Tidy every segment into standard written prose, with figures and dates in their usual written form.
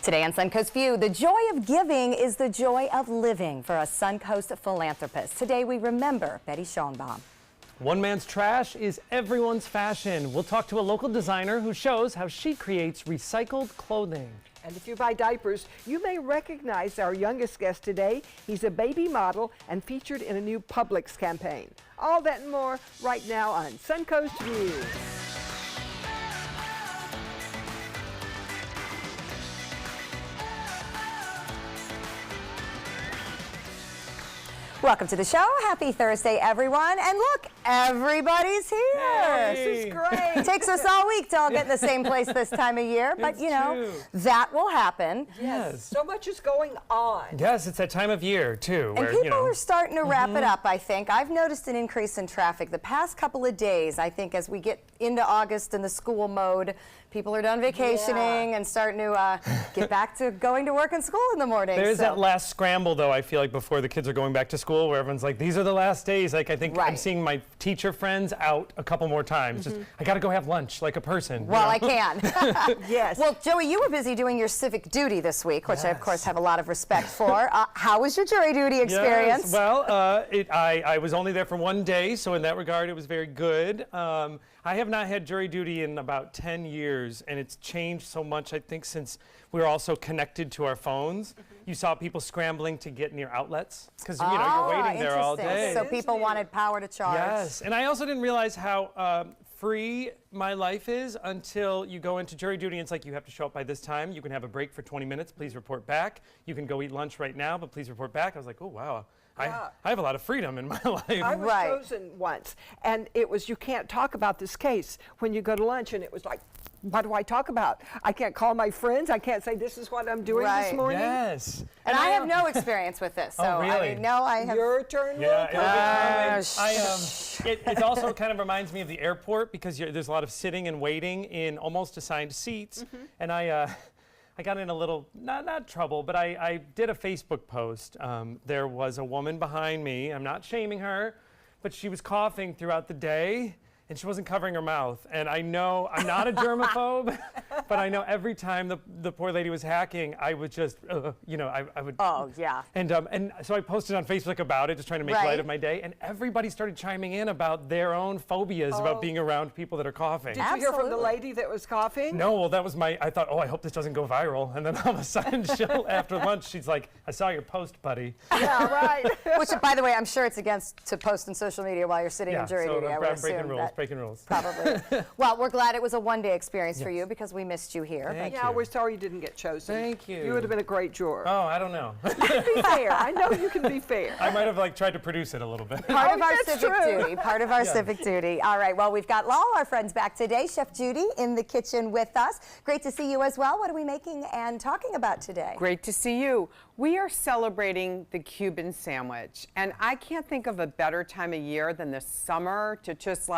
Today on Suncoast View, the joy of giving is the joy of living for a Suncoast philanthropist. Today we remember Betty Schoenbaum. One man's trash is everyone's fashion. We'll talk to a local designer who shows how she creates recycled clothing. And if you buy diapers, you may recognize our youngest guest today. He's a baby model and featured in a new Publix campaign. All that and more right now on Suncoast View. Welcome to the show. Happy Thursday, everyone. And look, everybody's here. Hey. This is great. It takes us all week to all get in the same place this time of year, but you know, that will happen. Yes. So much is going on. Yes, it's that time of year, too. And where, people are starting to wrap it up, I think. I've noticed an increase in traffic the past couple of days. I think as we get into August in the school mode, people are done vacationing and starting to get back to going to work and school in the morning. There's that last scramble, though, I feel like, before the kids are going back to school, where everyone's like, these are the last days. Like, I think I'm seeing my teacher friends out a couple more times. Just, I got to go have lunch like a person. Well, I can. Yes. Well, Joey, you were busy doing your civic duty this week, which I, of course, have a lot of respect for. How was your jury duty experience? Yes. Well, I was only there for one day, so in that regard, it was very good. I have not had jury duty in about 10 years, and it's changed so much, I think, since we were also connected to our phones. You saw people scrambling to get near outlets, because you know, you're waiting there all day. So people wanted power to charge. Yes, and I also didn't realize how free my life is until you go into jury duty and it's like you have to show up by this time. You can have a break for 20 minutes, please report back. You can go eat lunch right now, but please report back. I was like, oh, wow. I have a lot of freedom in my life. I was chosen once, and it was, you can't talk about this case when you go to lunch, and it was like, what do I talk about? I can't call my friends. I can't say this is what I'm doing this morning. Yes. And I have no experience with this, so really? I mean, no, I have. Your turn. It also kind of reminds me of the airport because there's a lot of sitting and waiting in almost assigned seats, and I got in a little, not trouble, but I did a Facebook post. There was a woman behind me, I'm not shaming her, but she was coughing throughout the day and she wasn't covering her mouth. And I know, I'm not a germaphobe, but I know every time the poor lady was hacking, I would just, you know, I would. Oh, yeah. And so I posted on Facebook about it, just trying to make light of my day, and everybody started chiming in about their own phobias about being around people that are coughing. Did you hear from the lady that was coughing? No, well, that was I thought, oh, I hope this doesn't go viral. And then all of a sudden, after lunch, she's like, I saw your post, buddy. Yeah, right. Which, by the way, I'm sure it's against to post on social media while you're sitting in jury duty. I would assume breaking rules. Probably. Well, we're glad it was a one-day experience for you because we missed you here. Yeah, we're sorry you didn't get chosen. Thank you. You would have been a great juror. Oh, I don't know. Be fair. I know you can be fair. I might have tried to produce it a little bit. Part of our civic duty. Part of our civic duty. All right. Well, we've got all our friends back today. Chef Judy in the kitchen with us. Great to see you as well. What are we making and talking about today? Great to see you. We are celebrating the Cuban sandwich, and I can't think of a better time of year than the summer to just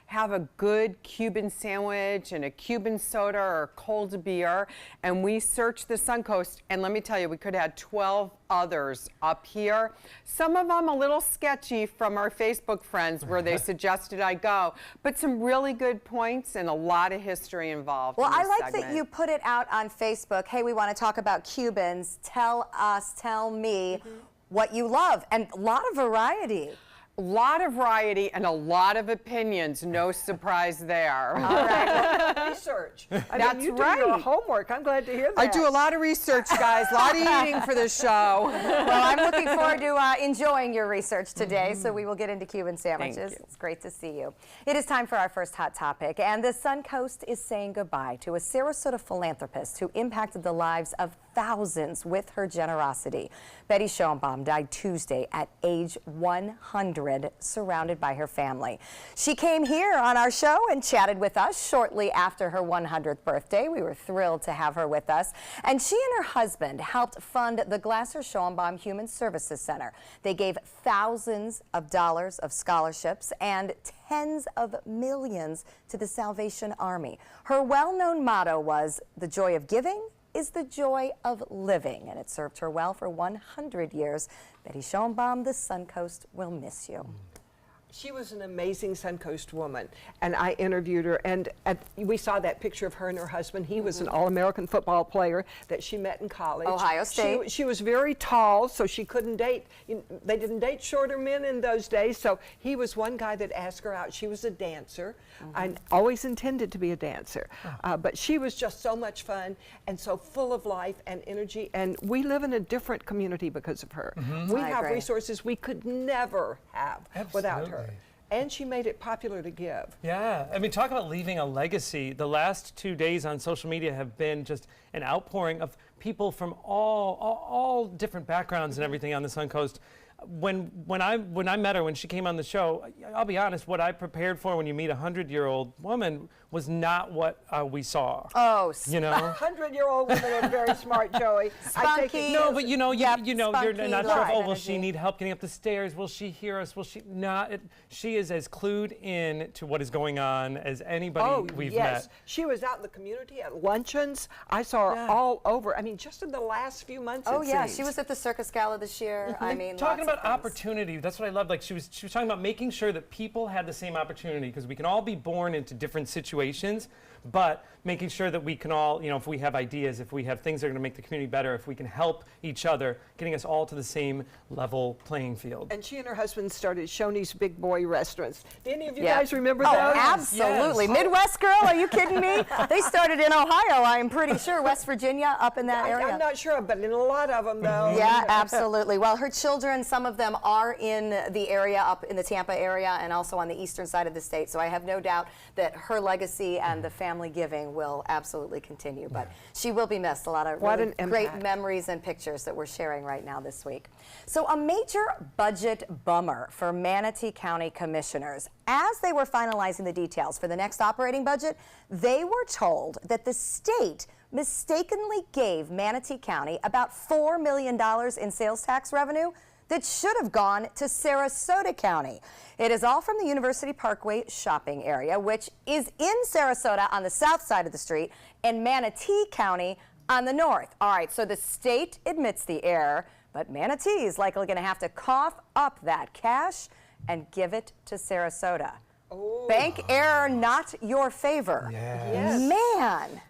have a good Cuban sandwich and a Cuban soda or cold beer. And we searched the Suncoast, and let me tell you, we could have had 12 others up here. Some of them a little sketchy from our Facebook friends where they suggested I go, but some really good points and a lot of history involved. Well, in this I like segment. that you put it out on Facebook. Hey, we want to talk about Cubans. Tell me what you love. And a lot of variety. A lot of variety and a lot of opinions. No surprise there. All right. Research. That's you right. do your homework. I'm glad to hear that. I do a lot of research, guys. A lot of eating for this show. Well, I'm looking forward to enjoying your research today, so we will get into Cuban sandwiches. Thank you. It's great to see you. It is time for our first hot topic, and the Suncoast is saying goodbye to a Sarasota philanthropist who impacted the lives of thousands with her generosity. Betty Schoenbaum died Tuesday at age 100, surrounded by her family. She came here on our show and chatted with us shortly after her 100th birthday. We were thrilled to have her with us. And she and her husband helped fund the Glasser-Schoenbaum Human Services Center. They gave thousands of dollars of scholarships and tens of millions to the Salvation Army. Her well-known motto was, "The joy of giving is the joy of living," and it served her well for 100 years. Betty Schoenbaum, the Suncoast will miss you. She was an amazing Suncoast woman, and I interviewed her, and we saw that picture of her and her husband. He was an All-American football player that she met in college. Ohio State. She was very tall, so she couldn't date. They didn't date shorter men in those days, so he was one guy that asked her out. She was a dancer. I always intended to be a dancer, but she was just so much fun and so full of life and energy, and we live in a different community because of her. We I have agree. resources we could never have without her. And she made it popular to give. Yeah, I mean, talk about leaving a legacy. The last 2 days on social media have been just an outpouring of people from all different backgrounds and everything on the Suncoast. When I met her, when she came on the show, I'll be honest, what I prepared for when you meet a 100-year-old woman was not what we saw. Oh, you know? 100-year-old women are very smart, Joey. I take Spunky. it. No, but you know, Yep, you're spunky, not sure. live Oh, will she energy. need help getting up the stairs? Will she hear us? Will she not? She is as clued in to what is going on as anybody we've yes. met. She was out in the community at luncheons. I saw her all over. I mean, just in the last few months. Oh it yeah, seems. she was at the Circus Gala this year. I mean, Talking lots of about things. opportunity, that's what I loved. Like she was talking about making sure that people had the same opportunity, because we can all be born into different situations, but making sure that we can all, if we have ideas, if we have things that are going to make the community better, if we can help each other, getting us all to the same level playing field. And she and her husband started Shoney's Big Boy Restaurants. Do any of you Yeah. guys remember Oh, those? absolutely. Yes. Midwest girl, are you kidding me? They started in Ohio, I'm pretty sure, West Virginia, up in that area. I'm not sure, but in a lot of them, though. Yeah, absolutely. Well, her children, some of them are in the area, up in the Tampa area, and also on the eastern side of the state. So I have no doubt that her legacy and the family giving will absolutely continue. But she will be missed. A lot of What really an great impact. memories and pictures that we're sharing right now this week. So a major budget bummer for Manatee County commissioners. As they were finalizing the details for the next operating budget, they were told that the state mistakenly gave Manatee County about $4 million in sales tax revenue that should have gone to Sarasota County. It is all from the University Parkway shopping area, which is in Sarasota on the south side of the street, and Manatee County on the north. All right, so the state admits the error, but Manatee is likely going to have to cough up that cash and give it to Sarasota. Bank error not your favor. Yes. Man.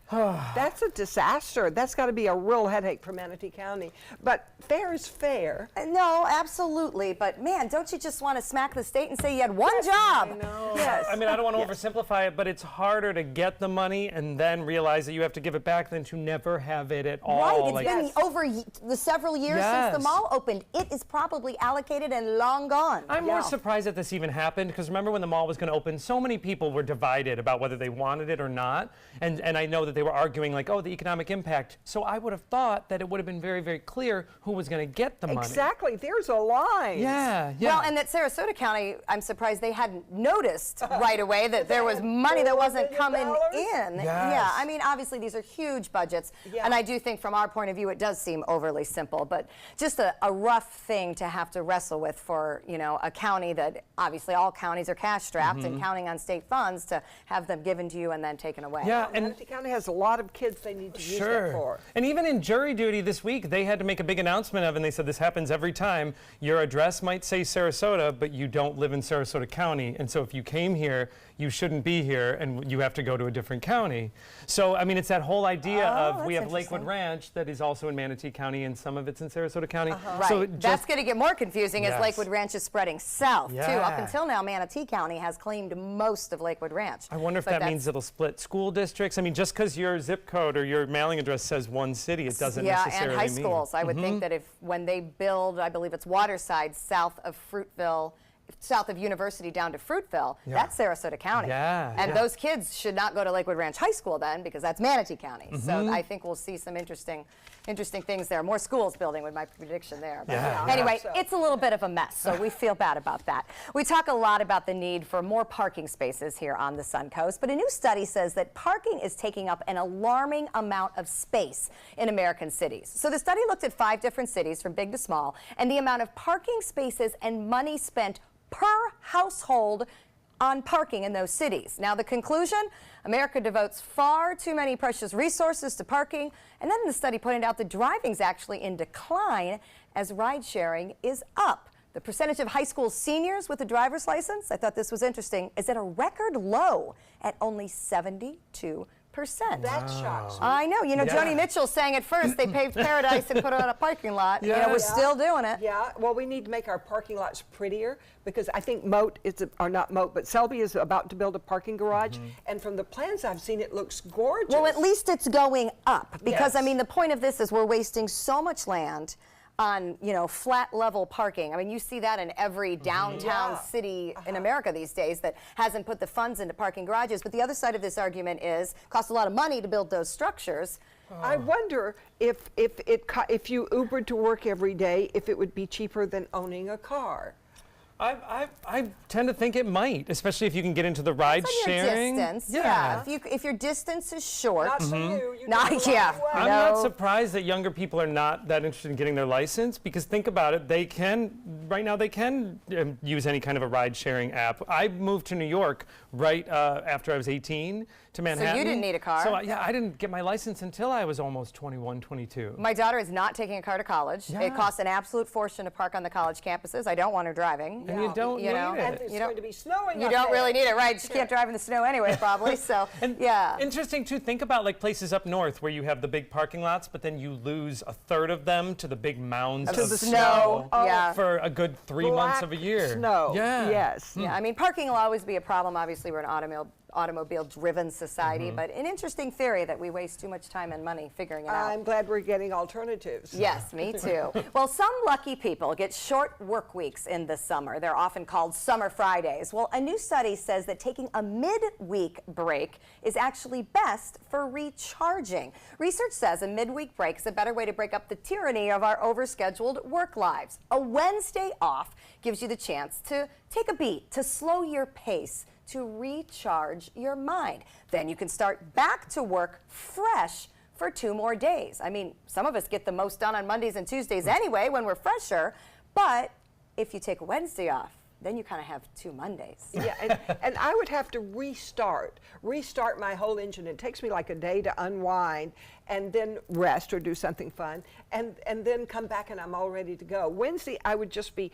That's a disaster. That's got to be a real headache for Manatee County. But fair is fair. No, absolutely. But man, don't you just want to smack the state and say you had one job? I know. Yes. I mean, I don't want to oversimplify it, but it's harder to get the money and then realize that you have to give it back than to never have it at all. Right, it's been over the several years since the Yes. mall opened. It is probably allocated and long gone. I'm more surprised that this even happened, because remember when the mall was going to open, so many people were divided about whether they wanted it or not. And I know that they were arguing like, oh, the economic impact. So I would have thought that it would have been very, very clear who was going to get the money. Exactly. There's a line. Yeah. Well, and that Sarasota County, I'm surprised they hadn't noticed right away that there was money that wasn't $4 coming million? in. Yes. Yeah, I mean, obviously these are huge budgets, Yeah. and I do think from our point of view it does seem overly simple, but just a rough thing to have to wrestle with for, a county that obviously all counties are cash strapped and counting on state funds to have them given to you and then taken away. Yeah, and Manatee County has a lot of kids they need to use that sure. for. And even in jury duty this week, they had to make a big announcement of, and they said this happens every time. Your address might say Sarasota, but you don't live in Sarasota County. And so if you came here, you shouldn't be here, and you have to go to a different county. So, I mean, it's that whole idea of we that's have Lakewood interesting. Ranch that is also in Manatee County, and some of it's in Sarasota County. Right. So it That's just, going to get more confusing as Yes. Lakewood Ranch is spreading south, too. Up Yeah. until now, Manatee County has claimed most of Lakewood Ranch. I wonder if But that means it'll split school districts. I mean, just because your zip code or your mailing address says one city, it doesn't yeah, necessarily and high mean. Mm-hmm. schools. I would think that when they build, I believe it's Waterside, south of Fruitville, south of University down to Fruitville, that's Sarasota County. Yeah, And yeah. those kids should not go to Lakewood Ranch High School then, because that's Manatee County. Mm-hmm. So I think we'll see some interesting things there. More schools building with my prediction there. But Yeah. anyway, So- it's a little bit of a mess, so we feel bad about that. We talk a lot about the need for more parking spaces here on the Suncoast, but a new study says that parking is taking up an alarming amount of space in American cities. So the study looked at 5 different cities from big to small, and the amount of parking spaces and money spent per household on parking in those cities. Now, the conclusion, America devotes far too many precious resources to parking, and then the study pointed out that driving's actually in decline as ride sharing is up. The percentage of high school seniors with a driver's license, I thought this was interesting, is at a record low at only 72%. That shocks me. I know. You know, Yeah. Joni Mitchell sang it first. They paved paradise and put it on a parking lot. You know, we're Yeah. still doing it. Yeah, well, we need to make our parking lots prettier because I think or not Moat, but Selby is about to build a parking garage. And from the plans I've seen, it looks gorgeous. Well, at least it's going up because, I Yes. mean, the point of this is we're wasting so much land on, you know, flat level parking. I mean, you see that in every downtown Yeah. city in America these days that hasn't put the funds into parking garages. But the other side of this argument is it costs a lot of money to build those structures. I wonder if you Ubered to work every day, if it would be cheaper than owning a car. I tend to think it might, especially if you can get into the ride It's on your sharing. distance. Yeah. If your distance is short. Not for you. You Not- drive a long yeah. way. I'm No. not surprised that younger people are not that interested in getting their license because think about it, right now they can use any kind of a ride sharing app. I moved to New York right after I was 18 to Manhattan. didn't need a car? So yeah, I didn't get my license until I was almost 21, 22. My daughter is not taking a car to college. Yeah. It costs an absolute fortune to park on the college campuses. I don't want her driving. And you don't You know, need And it. it's You don't- going to be snowing You up don't there. really need it, right? She can't drive in the snow anyway, probably. So, And yeah. interesting too, think about like places up north where you have the big parking lots, but then you lose a third of them to the big mounds Of of the snow. Yeah. for a good 3 months of a Black year. Snow. Yeah. Yes. Yeah, I mean, parking will always be a problem. Obviously, we're an automobile-driven society, but an interesting theory that we waste too much time and money figuring it out. I'm glad we're getting alternatives. Yes, me too. Well, some lucky people get short work weeks in the summer. They're often called summer Fridays. Well, a new study says that taking a midweek break is actually best for recharging. Research says a midweek break is a better way to break up the tyranny of our overscheduled work lives. A Wednesday off gives you the chance to take a beat, to slow your pace, to recharge your mind. Then you can start back to work fresh for 2 more days. I mean, some of us get the most done on Mondays and Tuesdays anyway when we're fresher, but if you take a Wednesday off, then you kind of have 2 Mondays. Yeah, and I would have to restart my whole engine. It takes me like a day to unwind and then rest or do something fun and then come back and I'm all ready to go. Wednesday, I would just be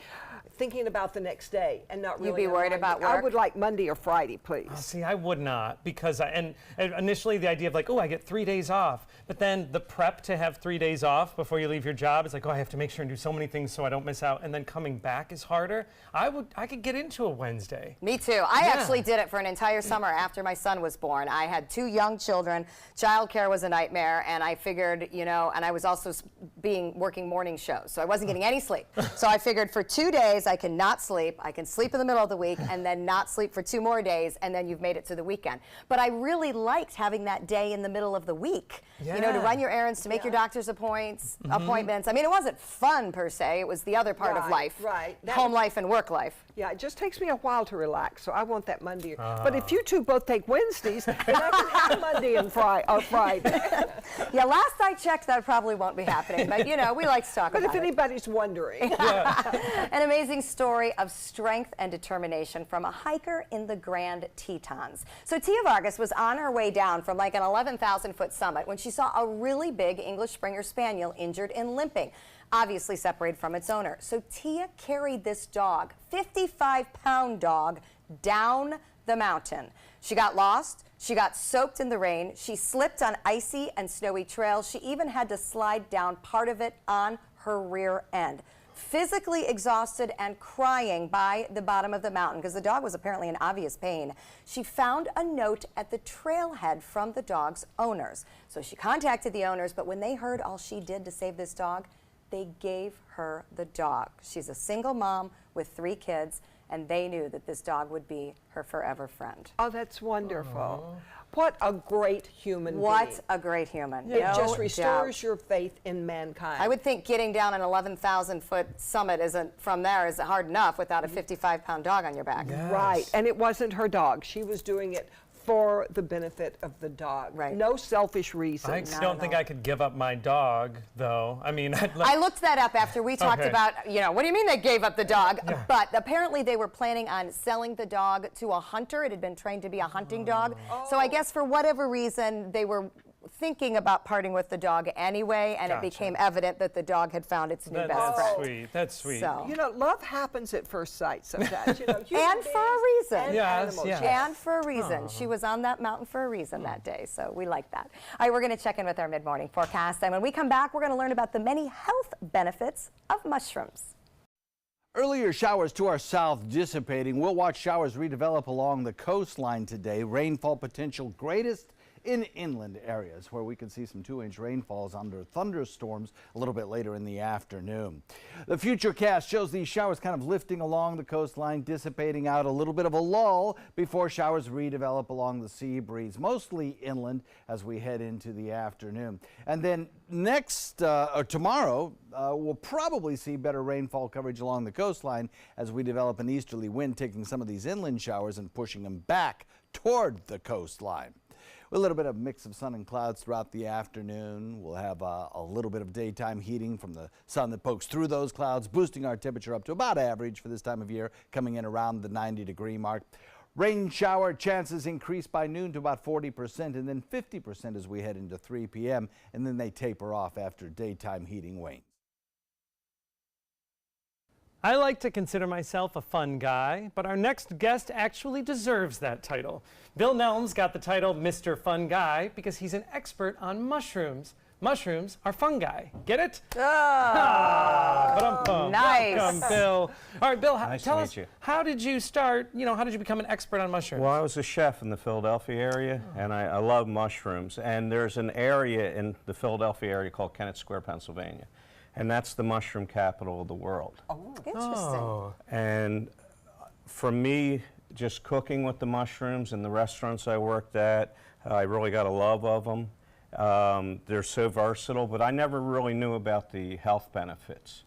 thinking about the next day and not really You'd be worried unwinding. about I work? would like Monday or Friday, please. See, I would not because and initially the idea of like, oh, I get 3 days off, but then the prep to have 3 days off before you leave your job is like, oh, I have to make sure and do so many things so I don't miss out, and then coming back is harder. I could get into a Wednesday. Me too. I actually did it for an entire summer after my son was born. I had 2 young children. Childcare was a nightmare, and I figured, you know, and I was also working morning shows, so I wasn't getting any sleep. So I figured for 2 days I can not sleep. I can sleep in the middle of the week and then not sleep for 2 more days, and then you've made it to the weekend. But I really liked having that day in the middle of the week, you know, to Yeah. run your errands, to make your doctor's appointments. I mean, it wasn't fun per se. It was the other part of Right, life, right. home life and work life. Yeah, it just takes me a while to relax, so I want that Monday. But if you two both take Wednesdays, then I can have Monday and Friday. Yeah, last I checked, that probably won't be happening, but you know, we like to talk But about if it. anybody's wondering. An amazing story of strength and determination from a hiker in the Grand Tetons. So Tia Vargas was on her way down from like an 11,000-foot summit when she saw a really big English Springer Spaniel injured and limping, obviously separated from its owner. So Tia carried this dog, 55-pound dog, down the mountain. She got lost. She got soaked in the rain. She slipped on icy and snowy trails. She even had to slide down part of it on her rear end. Physically exhausted and crying by the bottom of the mountain because the dog was apparently in obvious pain, she found a note at the trailhead from the dog's owners. So she contacted the owners, but when they heard all she did to save this dog, they gave her the dog. She's a single mom with 3 kids, and they knew that this dog would be her forever friend. Oh, that's wonderful. What a great human being. What a great human. It No just doubt. restores your faith in mankind. I would think getting down an 11,000-foot summit from there is hard enough without a 55-pound dog on your back. Right, and it wasn't her dog. She was doing it for the benefit of the dog. Right. No selfish I reasons. don't think I could give up my dog, though. I mean, I looked that up after we talked Okay. about, you know, what do you mean they gave up the dog? But apparently they were planning on selling the dog to a hunter. It had been trained to be a hunting dog. So I guess for whatever reason, they were thinking about parting with the dog anyway, and Gotcha. it became evident that the dog had found its new best That's friend. sweet. That's sweet. So. You know, love happens at first sight sometimes. You know, human And for a beings reason. and Yes, animals, yes. yes. And for a reason. She was on that mountain for a reason that day, so we like that. All right, we're going to check in with our mid-morning forecast, and when we come back, we're going to learn about the many health benefits of mushrooms. Earlier showers to our south dissipating. We'll watch showers redevelop along the coastline today. Rainfall potential greatest in inland areas where we can see some 2-inch rainfalls under thunderstorms a little bit later in the afternoon. The futurecast shows these showers kind of lifting along the coastline, dissipating out, a little bit of a lull before showers redevelop along the sea breeze, mostly inland as we head into the afternoon. And then tomorrow, we'll probably see better rainfall coverage along the coastline as we develop an easterly wind, taking some of these inland showers and pushing them back toward the coastline. A little bit of mix of sun and clouds throughout the afternoon. We'll have a little bit of daytime heating from the sun that pokes through those clouds, boosting our temperature up to about average for this time of year, coming in around the 90-degree mark. Rain shower chances increase by noon to about 40% and then 50% as we head into 3 p.m. and then they taper off after daytime heating wanes. I like to consider myself a fun guy, but our next guest actually deserves that title. Bill Nelms got the title Mr. Fun Guy because he's an expert on mushrooms. Mushrooms are fungi. Get it? Ba-dum-bum. Nice. Welcome, Bill. All right, Bill, Nice to tell meet us, you. how did you start, how did you become an expert on mushrooms? Well, I was a chef in the Philadelphia area, and I love mushrooms. And there's an area in the Philadelphia area called Kennett Square, Pennsylvania. And that's the mushroom capital of the world. Interesting. And for me, just cooking with the mushrooms in the restaurants I worked at, I really got a love of them. They're so versatile, but I never really knew about the health benefits.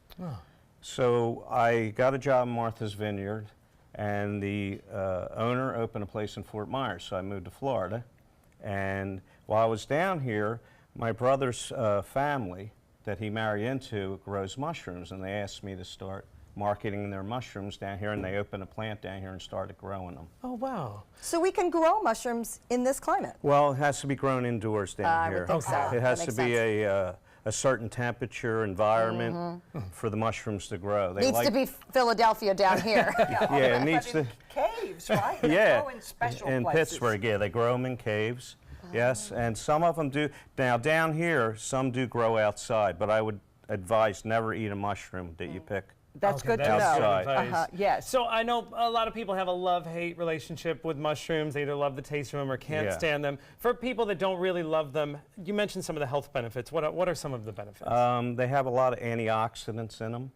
So I got a job in Martha's Vineyard, and the owner opened a place in Fort Myers, so I moved to Florida. And while I was down here, my brother's family that he married into grows mushrooms, and they asked me to start marketing their mushrooms down here, and they opened a plant down here and started growing them. Oh, wow. So we can grow mushrooms in this climate. Well, it has to be grown indoors down I here. would think so. It has That to makes be sense. a certain temperature environment for the mushrooms to grow. They Needs to be Philadelphia down here. yeah, it needs to. Caves, right? They Yeah, grow in special in places. Pittsburgh, yeah, they grow them in caves. Yes, and some of them do. Now down here, some do grow outside, but I would advise never eat a mushroom that you pick. That's Okay, good to that's know. good Outside. advice. Yes. So I know a lot of people have a love-hate relationship with mushrooms. They either love the taste of them or can't Yeah. stand them. For people that don't really love them, you mentioned some of the health benefits. What are some of the benefits? They have a lot of antioxidants in them.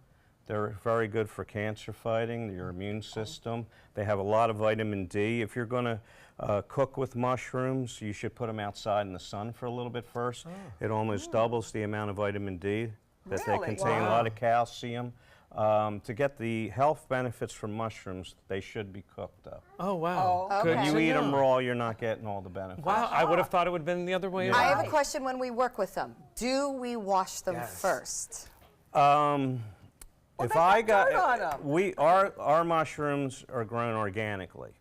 They're very good for cancer fighting, your immune system. They have a lot of vitamin D. If you're going to cook with mushrooms, you should put them outside in the sun for a little bit first. It almost doubles the amount of vitamin D that Really? they contain. A lot of calcium. To get the health benefits from mushrooms, they should be cooked up. Oh, wow. Oh, Good okay. You to eat know. them raw, you're not getting all the benefits. Wow, I would have thought it would have been the other way I around. have a question when we work with them. Do we wash them Yes. first? If they I got got, dirt on 'em. our mushrooms are grown organically.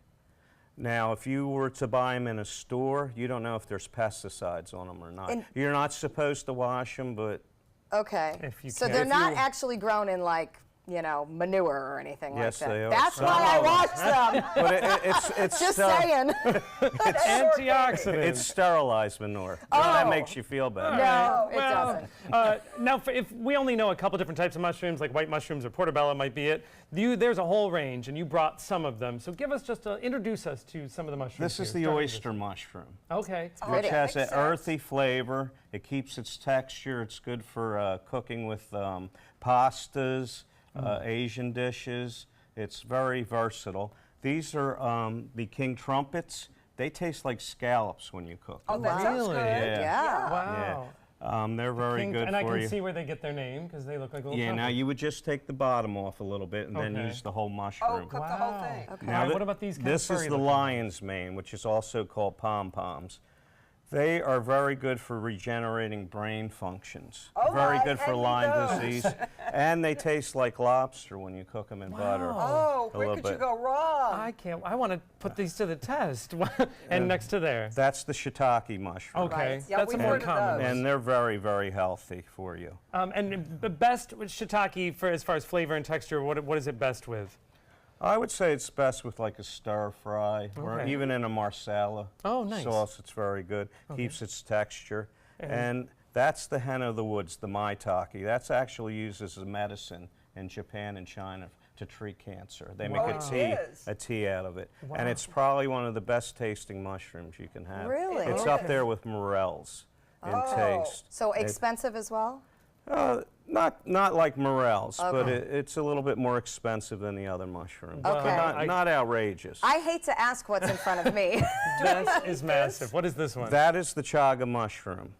Now, if you were to buy them in a store, you don't know if there's pesticides on them or not. And- You're not supposed to wash them, but Okay. If you So can. they're If not you- actually grown in manure or anything Yes, like that. they are. That's Some why I of 'em. wash them. but it's Just saying. Antioxidants. It's sterilized manure. Oh. That makes you feel better. No, it Well, doesn't. now, if we only know a couple different types of mushrooms, like white mushrooms or portobello might be it, there's a whole range, and you brought some of them. So give us introduce us to some of the mushrooms. This is here, the starting with this oyster mushroom, one. Okay. which Pretty. has Makes an earthy flavor. It keeps its texture. It's good for cooking with pastas, Asian dishes. It's very versatile. These are the king trumpets. They taste like scallops when you cook Oh, them. that sounds Really? good. Yeah. Wow. They're very good And for I can you. see where they get their name because they look like little Yeah, now trumpets. you would just take the bottom off a little bit and then Okay. use the whole Oh, mushroom. cook the whole thing. Okay. Now All right, thi- what about these kind of This is furry the looking lion's mane, which is also called pom-poms. They are very good for regenerating brain functions. Oh, Very I good for envy Lyme those. disease. And they taste like lobster when you cook them in butter. Oh, A where little could you bit. go wrong? I want to put these to the test. And next to there. That's the shiitake mushroom. Okay, Right. Yeah, that's a we've more heard of common those. one. And they're very, very healthy for you. And the best with shiitake for as far as flavor and texture, what is it best with? I would say it's best with like a stir fry or Okay. even in a marsala Oh, nice. sauce. It's very good. Keeps its texture. And that's the hen of the woods, the maitake. That's actually used as a medicine in Japan and China to treat cancer. They make Wow. It is. a tea out of it. Wow. And it's probably one of the best tasting mushrooms you can have. Really? It's up there with morels in taste. So expensive as well? Not like morels, but Okay. it's a little bit more expensive than the other mushrooms. Okay. But not outrageous. I hate to ask what's in front of me. This is massive. What is this one? That is the chaga mushroom.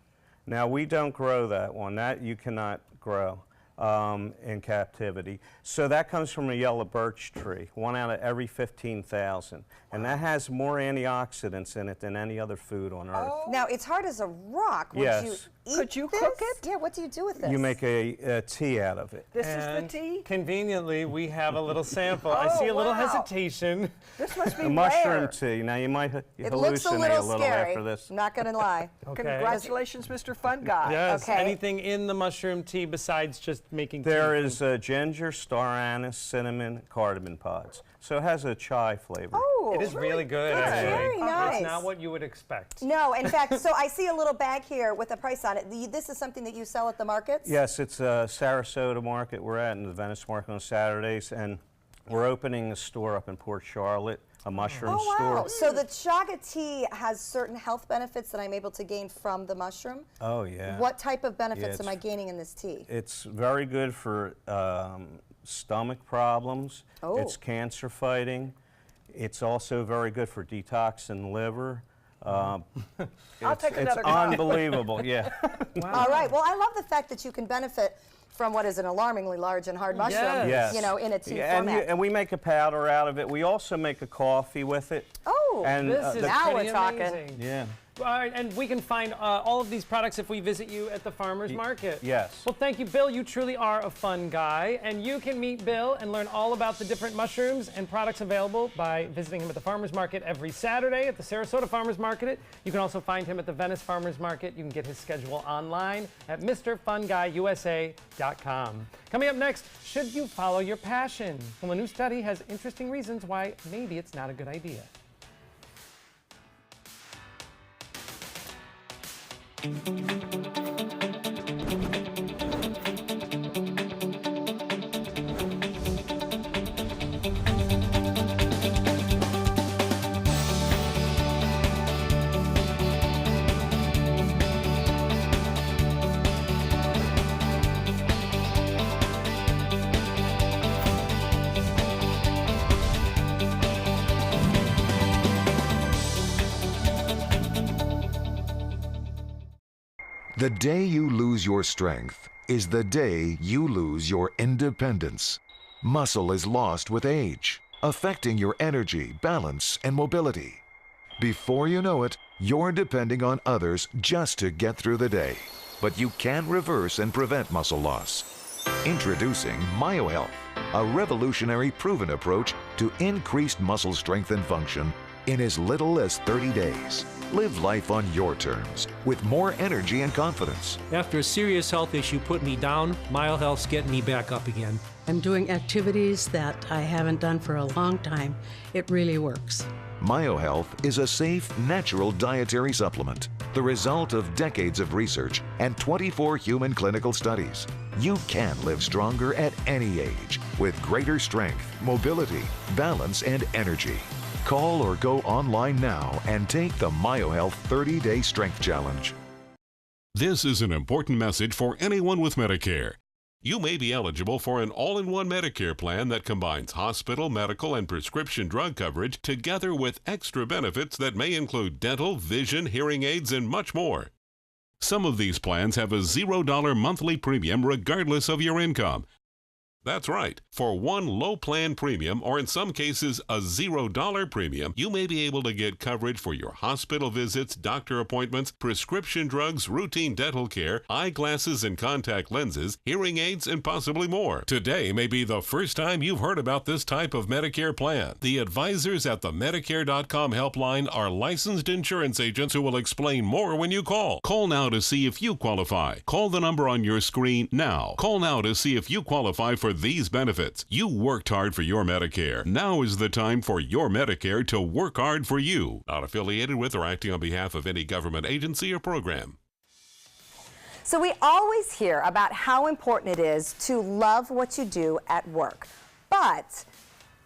Now, we don't grow that one. That you cannot grow in captivity. So that comes from a yellow birch tree, 1 out of every 15,000. And that has more antioxidants in it than any other food on earth. Now, it's hard as a rock. Would Yes. you eat Could you this? cook it? Yeah, what do you do with this? You make a tea out of it. This And is the tea? conveniently, we have a little sample. I see a Oh, little wow. hesitation. This must be The mushroom rare. tea. Now, you might It looks a hallucinate little, a little scary. after this. Not gonna lie. Okay. Congratulations, Mr. Fun Guy. Yes. Okay. Anything in the mushroom tea besides just making tea? There is ginger, star anise, cinnamon, cardamom pods. So it has a chai flavor. Oh, It is really good, That's actually. very nice. It's not what you would expect. No, in fact, so I see a little bag here with a price on it. This is something that you sell at the markets? Yes, it's a Sarasota market we're at, and the Venice market on Saturdays, and we're opening a store up in Port Charlotte, a mushroom Oh, wow. store. So the chaga tea has certain health benefits that I'm able to gain from the mushroom? Oh, yeah. What type of benefits am it's- I gaining in this tea? It's very good for stomach problems. Oh. It's cancer fighting. It's also very good for detoxing liver. I'll take It's another cup. unbelievable, yeah. All right. Well, I love the fact that you can benefit from what is an alarmingly large and hard mushroom, Yes. you know, in a tea Yeah, format. and we make a powder out of it. We also make a coffee with it. Oh, And This is Now we're pretty talking. amazing. yeah. All right, and we can find all of these products if we visit you at the farmer's market. yes. Well, thank you, Bill. You truly are a fun guy. And you can meet Bill and learn all about the different mushrooms and products available by visiting him at the farmer's market every Saturday at the Sarasota Farmer's Market. You can also find him at the Venice Farmer's Market. You can get his schedule online at MrFunGuyUSA.com. Coming up next, should you follow your passion? Well, a new study has interesting reasons why maybe it's not a good idea. The day you lose your strength is the day you lose your independence. Muscle is lost with age, affecting your energy, balance, and mobility. Before you know it, you're depending on others just to get through the day. But you can reverse and prevent muscle loss. Introducing MyoHealth, a revolutionary proven approach to increased muscle strength and function in as little as 30 days. Live life on your terms with more energy and confidence. After a serious health issue put me down, MyoHealth's getting me back up again. I'm doing activities that I haven't done for a long time. It really works. MyoHealth is a safe, natural dietary supplement, the result of decades of research and 24 human clinical studies. You can live stronger at any age with greater strength, mobility, balance, and energy. Call or go online now and take the MyoHealth 30-Day Strength Challenge. This is an important message for anyone with Medicare. You may be eligible for an all-in-one Medicare plan that combines hospital, medical, and prescription drug coverage together with extra benefits that may include dental, vision, hearing aids, and much more. Some of these plans have a $0 monthly premium regardless of your income. That's right. For one low plan premium, or in some cases a $0 premium, you may be able to get coverage for your hospital visits, doctor appointments, prescription drugs, routine dental care, eyeglasses and contact lenses, hearing aids, and possibly more. Today may be the first time you've heard about this type of Medicare plan. The advisors at the Medicare.com helpline are licensed insurance agents who will explain more when you call. Call now to see if you qualify. Call the number on your screen now. Call now to see if you qualify for these benefits. You worked hard for your Medicare. Now is the time for your Medicare to work hard for you. Not affiliated with or acting on behalf of any government agency or program. So we always hear about how important it is to love what you do at work. But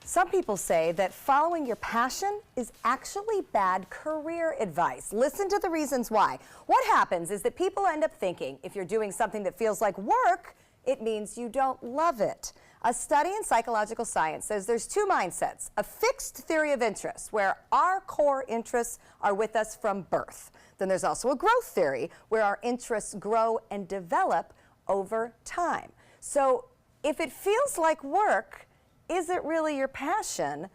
some people say that following your passion is actually bad career advice. Listen to the reasons why. What happens is that people end up thinking if you're doing something that feels like work, it means you don't love it. A study in psychological science says there's two mindsets: a fixed theory of interests, where our core interests are with us from birth. Then there's also a growth theory, where our interests grow and develop over time. So if it feels like work, is it really your passion?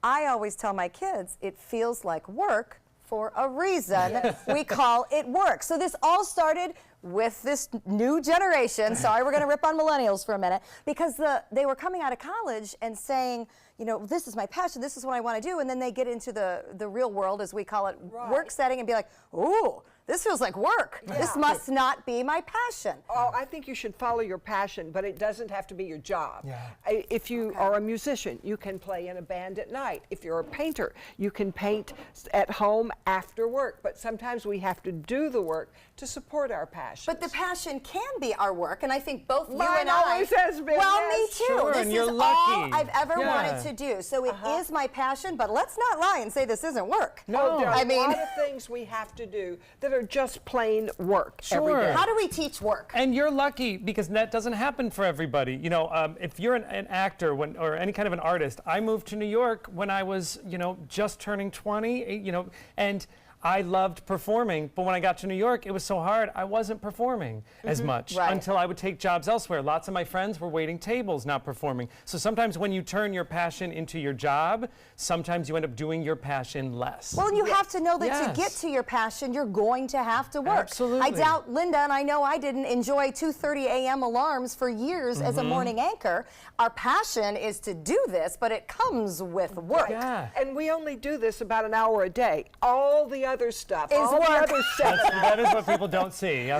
I always tell my kids it feels like work for a reason. We call it work. So this all started with this new generation. Sorry, we're going to rip on millennials for a minute, because they were coming out of college and saying, you know, this is my passion, this is what I want to do, and then they get into the real world, as we call it, work setting, and be like, ooh, this feels like work. Yeah. This must not be my passion. Oh, I think you should follow your passion, but it doesn't have to be your job. Yeah. If you are a musician, you can play in a band at night. If you're a painter, you can paint at home after work. But sometimes we have to do the work to support our passion. But the passion can be our work, and I think both you Mine and I. always has been. Well, yes. me too. Sure, this and you're is lucky. all I've ever wanted to do. So it is my passion, but let's not lie and say this isn't work. No, there are a lot of things we have to do that are just plain work every day. How do we teach work? And you're lucky, because that doesn't happen for everybody. You know, if you're an actor or any kind of an artist, I moved to New York when I was, you know, just turning 20, you know, and I loved performing, but when I got to New York, it was so hard, I wasn't performing as much until I would take jobs elsewhere. Lots of my friends were waiting tables, not performing. So sometimes when you turn your passion into your job, sometimes you end up doing your passion less. Well, you have to know that to get to your passion, you're going to have to work. Absolutely. I doubt Linda, and I know I didn't enjoy 2:30 a.m. alarms for years as a morning anchor. Our passion is to do this, but it comes with work. Yeah. And we only do this about an hour a day. All the other stuff, all work. the other stuff. That is what people don't see.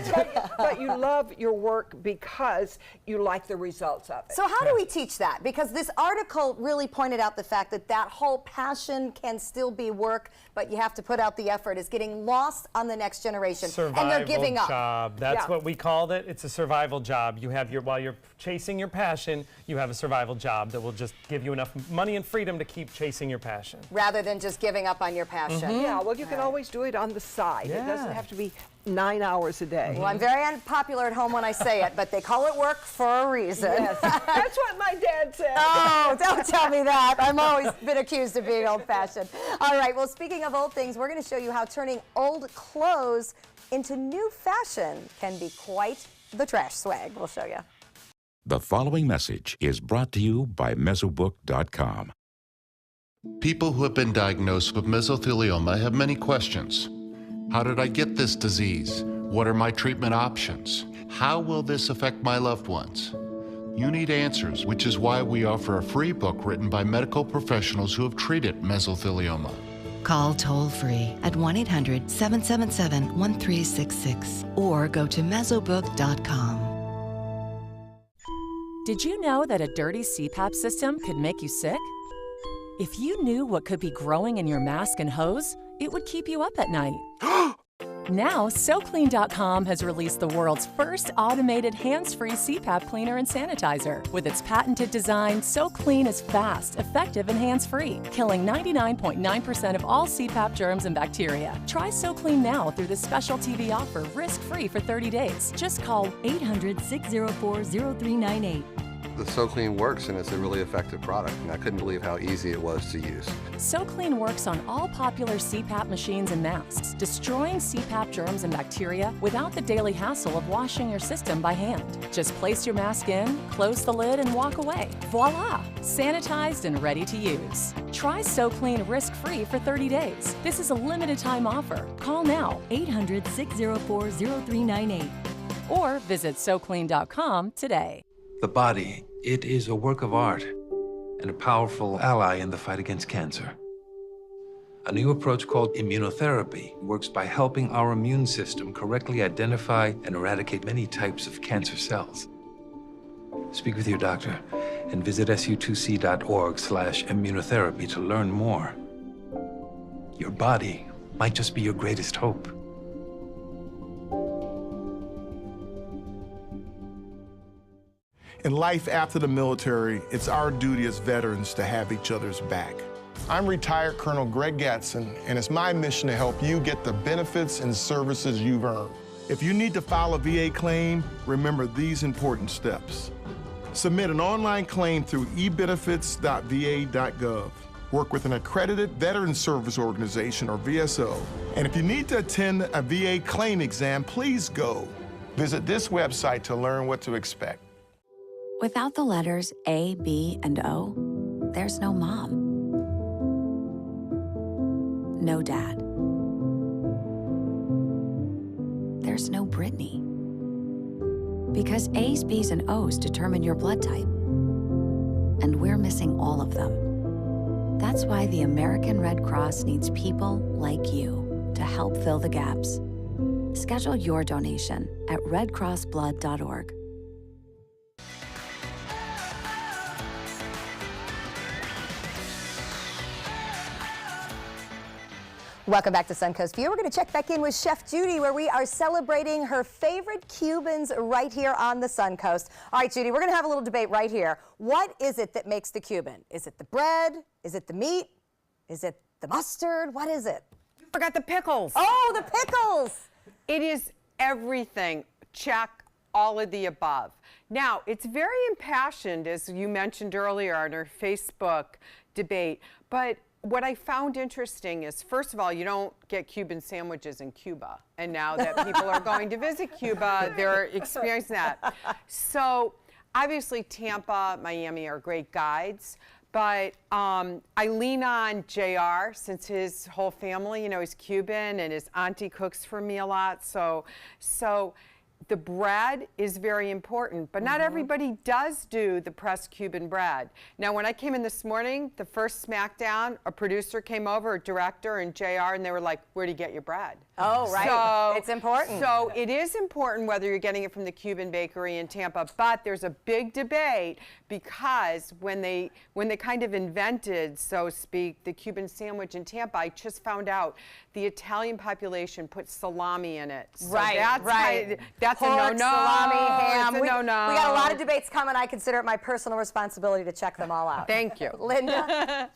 But you love your work because you like the results of it. So how do we teach that? Because this article really pointed out the fact that that whole passion can still be work, but you have to put out the effort, is getting lost on the next generation. Survival and they're giving up. job. That's what we called it. It's a survival job. You have while you're chasing your passion, you have a survival job that will just give you enough money and freedom to keep chasing your passion. Rather than just giving up on your passion. Yeah, well, you can always do it on the side. It doesn't have to be 9 hours a day. Well, I'm very unpopular at home when I say it, but they call it work for a reason. Yes. That's what my dad said. Oh, don't tell me that. I've always been accused of being old-fashioned. All right, well, speaking of old things, we're going to show you how turning old clothes into new fashion can be quite the trash swag. We'll show you. The following message is brought to you by Mesobook.com. People who have been diagnosed with mesothelioma have many questions. How did I get this disease? What are my treatment options? How will this affect my loved ones? You need answers, which is why we offer a free book written by medical professionals who have treated mesothelioma. Call toll-free at 1-800-777-1366 or go to Mesobook.com. Did you know that a dirty CPAP system could make you sick? If you knew what could be growing in your mask and hose, it would keep you up at night. Now, SoClean.com has released the world's first automated hands-free CPAP cleaner and sanitizer. With its patented design, SoClean is fast, effective, and hands-free, killing 99.9% of all CPAP germs and bacteria. Try SoClean now through this special TV offer, risk-free for 30 days. Just call 800-604-0398. The SoClean works, and it's a really effective product, and I couldn't believe how easy it was to use. SoClean works on all popular CPAP machines and masks, destroying CPAP germs and bacteria without the daily hassle of washing your system by hand. Just place your mask in, close the lid, and walk away. Voila! Sanitized and ready to use. Try SoClean risk-free for 30 days. This is a limited-time offer. Call now, 800-604-0398. or visit SoClean.com today. The body, it is a work of art and a powerful ally in the fight against cancer. A new approach called immunotherapy works by helping our immune system correctly identify and eradicate many types of cancer cells. Speak with your doctor and visit su2c.org/immunotherapy to learn more. Your body might just be your greatest hope. In life after the military, it's our duty as veterans to have each other's back. I'm retired Colonel Greg Gatson, and it's my mission to help you get the benefits and services you've earned. If you need to file a VA claim, remember these important steps. Submit an online claim through ebenefits.va.gov. Work with an accredited Veteran Service Organization, or VSO. And if you need to attend a VA claim exam, please go. Visit this website to learn what to expect. Without the letters A, B, and O, there's no mom. No dad. There's no Brittany. Because A's, B's, and O's determine your blood type. And we're missing all of them. That's why the American Red Cross needs people like you to help fill the gaps. Schedule your donation at redcrossblood.org. Welcome back to Suncoast View. We're going to check back in with Chef Judy, where we are celebrating her favorite Cubans right here on the Suncoast. All right, Judy, we're going to have a little debate right here. What is it that makes the Cuban? Is it the bread? Is it the meat? Is it the mustard? What is it? You forgot the pickles. Oh, the pickles! It is everything. Check all of the above. Now, it's very impassioned, as you mentioned earlier on our Facebook debate, but what I found interesting is, first of all, you don't get Cuban sandwiches in Cuba. And now that people are going to visit Cuba, they're experiencing that. So obviously Tampa, Miami are great guides. But I lean on JR since his whole family, you know, is Cuban and his auntie cooks for me a lot. So the bread is very important, but not everybody does do the pressed Cuban bread. Now, when I came in this morning, the first Smackdown, a producer came over, a director, and JR, and they were like, where do you get your bread? Oh, right. So, it's important. So it is important whether you're getting it from the Cuban bakery in Tampa, but there's a big debate because when they kind of invented, so to speak, the Cuban sandwich in Tampa, I just found out the Italian population put salami in it. So right, that's right. That's pork, a no-no. Salami, ham. It's a no-no. We got a lot of debates coming. I consider it my personal responsibility to check them all out. Thank you. Linda?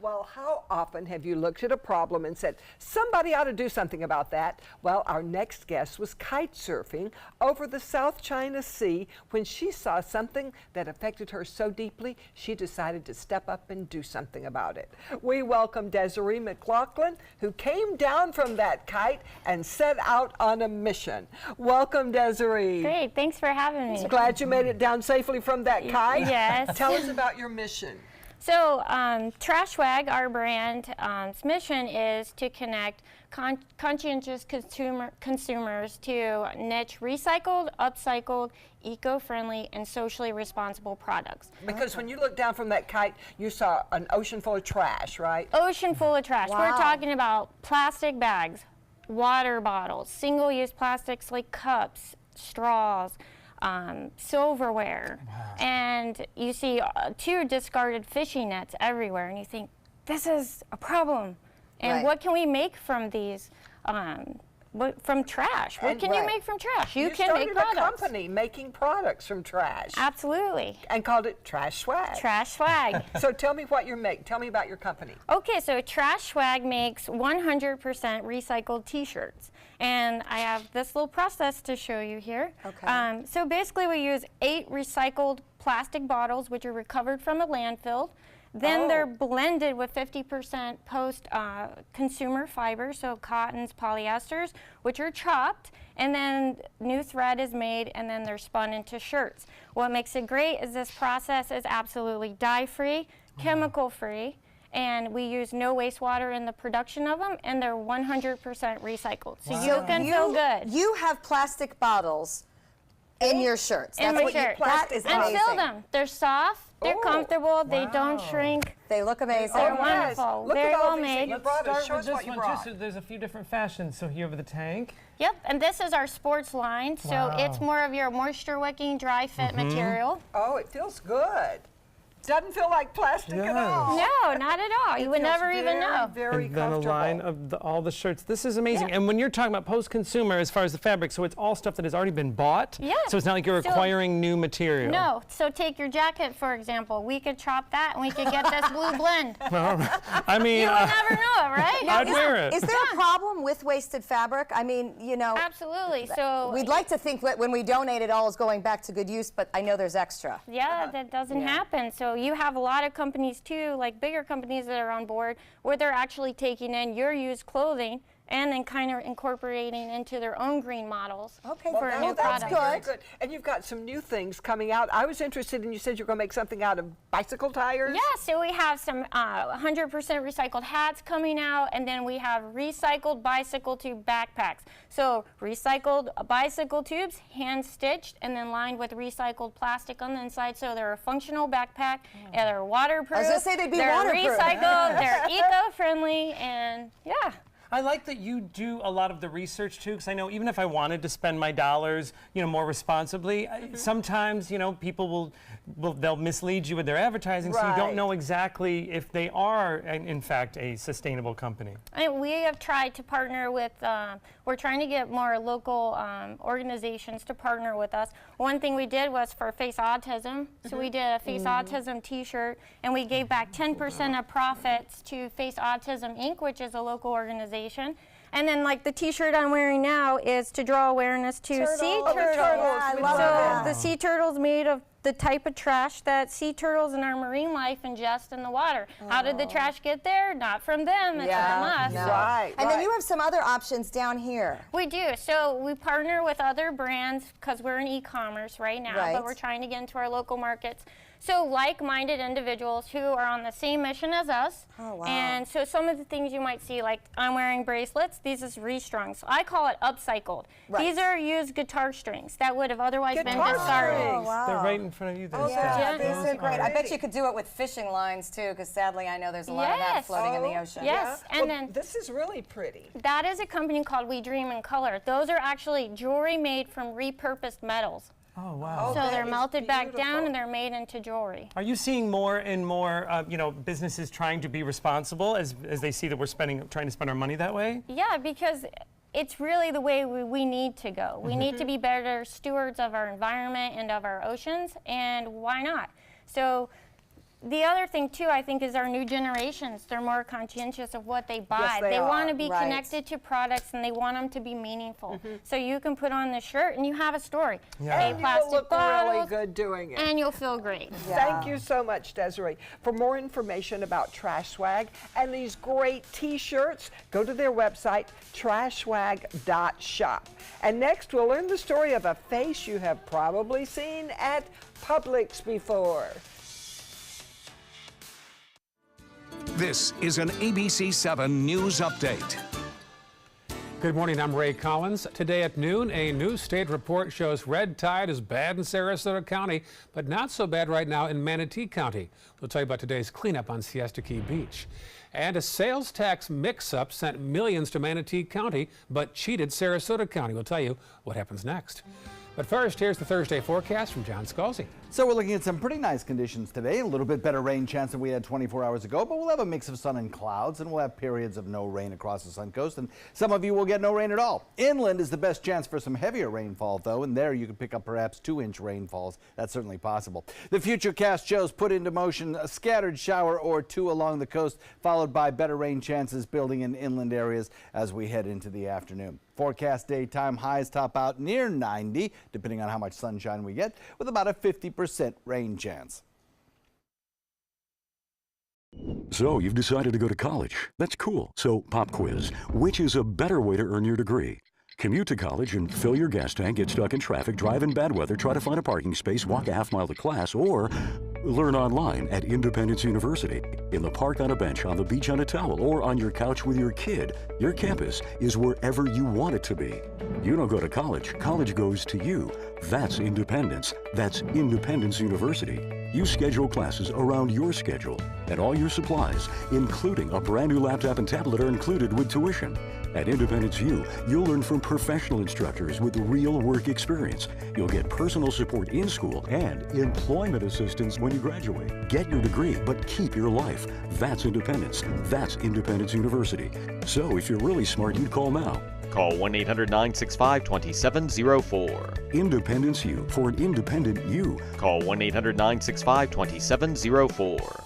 Well, how often have you looked at a problem and said, somebody ought to do something about that? Well, our next guest was kite surfing over the South China Sea when she saw something that affected her so deeply, she decided to step up and do something about it. We welcome Desiree McLaughlin, who came down from that kite and set out on a mission. Welcome, Desiree. Great, thanks for having me. Glad you made it down safely from that kite. Yes. Tell us about your mission. So Trashwag, our brand's mission is to connect conscientious consumers to niche recycled, upcycled, eco-friendly, and socially responsible products. Because when you looked down from that kite, you saw an ocean full of trash, right? Ocean full of trash. Wow. We're talking about plastic bags, water bottles, single-use plastics like cups, straws, silverware, and you see 2 discarded fishing nets everywhere, and you think, this is a problem. And Right. what can we make from these from trash. What can you make from trash? You can make started products. a company making products from trash. Absolutely. And called it Trash Swag. Trash Swag. So tell me what you make. Tell me about your company. Okay, so Trash Swag makes 100% recycled t-shirts. And I have this little process to show you here. Okay. So basically we use 8 recycled plastic bottles, which are recovered from a landfill. Then they're blended with 50% post-consumer fiber, so cottons, polyesters, which are chopped, and then new thread is made, and then they're spun into shirts. What makes it great is this process is absolutely dye-free, chemical-free, and we use no wastewater in the production of them, and they're 100% recycled. So you can feel good. You have plastic bottles in your shirts. In That's my what shirt. That is and amazing. fill them. They're soft, they're comfortable, they don't shrink. They look amazing. They're wonderful, Look very at all well these that made. you brought us. Start Show with us this what you one, brought. just there's a few different fashions. So here over the tank. Yep, and this is our sports line, so it's more of your moisture-wicking, dry-fit material. Oh, it feels good. Doesn't feel like plastic at all. No, not at all. You would never even know. Very And then a comfortable. line of all the shirts. This is amazing. And when you're talking about post-consumer, as far as the fabric, so it's all stuff that has already been bought. Yeah. So it's not like you're So- acquiring new material. No, so take your jacket, for example. We could chop that and we could get this blue blend. I mean, You would never know it, right? I'd wear it. Is there a problem with wasted fabric? I mean, you know. Absolutely. So We'd like to think that when we donate it all is going back to good use, but I know there's extra. yeah, that doesn't happen. So you have a lot of companies too, like bigger companies that are on board, where they're actually taking in your used clothing and then kind of incorporating into their own green models for a new that's product. very good. And you've got some new things coming out. I was interested in, you said you're going to make something out of bicycle tires? Yeah, so we have some 100% recycled hats coming out, and then we have recycled bicycle tube backpacks. So recycled bicycle tubes, hand stitched, and then lined with recycled plastic on the inside. So they're a functional backpack, and they're waterproof. I was gonna say they'd be they're waterproof. recycled, they're eco-friendly, and yeah. I like that you do a lot of the research too, because I know even if I wanted to spend my dollars, you know, more responsibly, sometimes, you know, people they'll mislead you with their advertising, so you don't know exactly if they are, in fact, a sustainable company. And we have tried to partner with, we're trying to get more local organizations to partner with us. One thing we did was for Face Autism. So we did a Face Autism t-shirt, and we gave back 10% of profits to Face Autism Inc., which is a local organization. And then like the t-shirt I'm wearing now is to draw awareness to sea turtles. Yeah, I love that. The sea turtle's made of the type of trash that sea turtles in our marine life ingest in the water. How did the trash get there? Not from them, it's from us. No. And then you have some other options down here. We do. So we partner with other brands because we're in e-commerce right now, but we're trying to get into our local markets. So like-minded individuals who are on the same mission as us. Oh, wow. And so some of the things you might see, like I'm wearing bracelets, these is restrung. So I call it upcycled. These are used guitar strings that would have otherwise been discarded. Oh, wow. They're right in front of you. Yeah, these are great. I bet you could do it with fishing lines too, because sadly I know there's a lot of that floating in the ocean. Yes, and then this is really pretty. That is a company called We Dream in Color. Those are actually jewelry made from repurposed metals. Oh, wow. So they're melted back down and they're made into jewelry. Are you seeing more and more, you know, businesses trying to be responsible as they see that we're trying to spend our money that way? Yeah, because it's really the way we need to go. We need to be better stewards of our environment and of our oceans, and why not? So the other thing too, I think, is our new generations. They're more conscientious of what they buy. Yes, they are. Want to be connected to products, and they want them to be meaningful. So you can put on the shirt and you have a story. And you'll look really good doing it. And you'll feel great. Thank you so much, Desiree. For more information about Trash Swag and these great t-shirts, go to their website, trashswag.shop. And next, we'll learn the story of a face you have probably seen at Publix before. This is an ABC 7 News Update. Good morning, I'm Ray Collins. Today at noon, a new state report shows red tide is bad in Sarasota County, but not so bad right now in Manatee County. We'll tell you about today's cleanup on Siesta Key Beach. And a sales tax mix-up sent millions to Manatee County, but cheated Sarasota County. We'll tell you what happens next. But first, here's the Thursday forecast from John Scalzi. So we're looking at some pretty nice conditions today. A little bit better rain chance than we had 24 hours ago, but we'll have a mix of sun and clouds, and we'll have periods of no rain across the Suncoast, and some of you will get no rain at all. Inland is the best chance for some heavier rainfall, though, and there you can pick up perhaps 2-inch rainfalls. That's certainly possible. The Futurecast shows put into motion a scattered shower or two along the coast, followed by better rain chances building in inland areas as we head into the afternoon. Forecast daytime highs top out near 90, depending on how much sunshine we get, with about a 50% rain chance. So you've decided to go to college. That's cool. So pop quiz. Which is a better way to earn your degree? Commute to college and fill your gas tank, get stuck in traffic, drive in bad weather, try to find a parking space, walk a half-mile to class, or learn online at Independence University. In the park on a bench, on the beach on a towel, or on your couch with your kid. Your campus is wherever you want it to be. You don't go to college. College goes to you. That's independence. That's Independence University. You schedule classes around your schedule, and all your supplies, including a brand new laptop and tablet, are included with tuition. At Independence U, you'll learn from professional instructors with real work experience. You'll get personal support in school and employment assistance when you graduate. Get your degree, but keep your life. That's independence. That's Independence University. So if you're really smart, you'd call now. Call 1-800-965-2704. Independence U, for an independent you. Call 1-800-965-2704.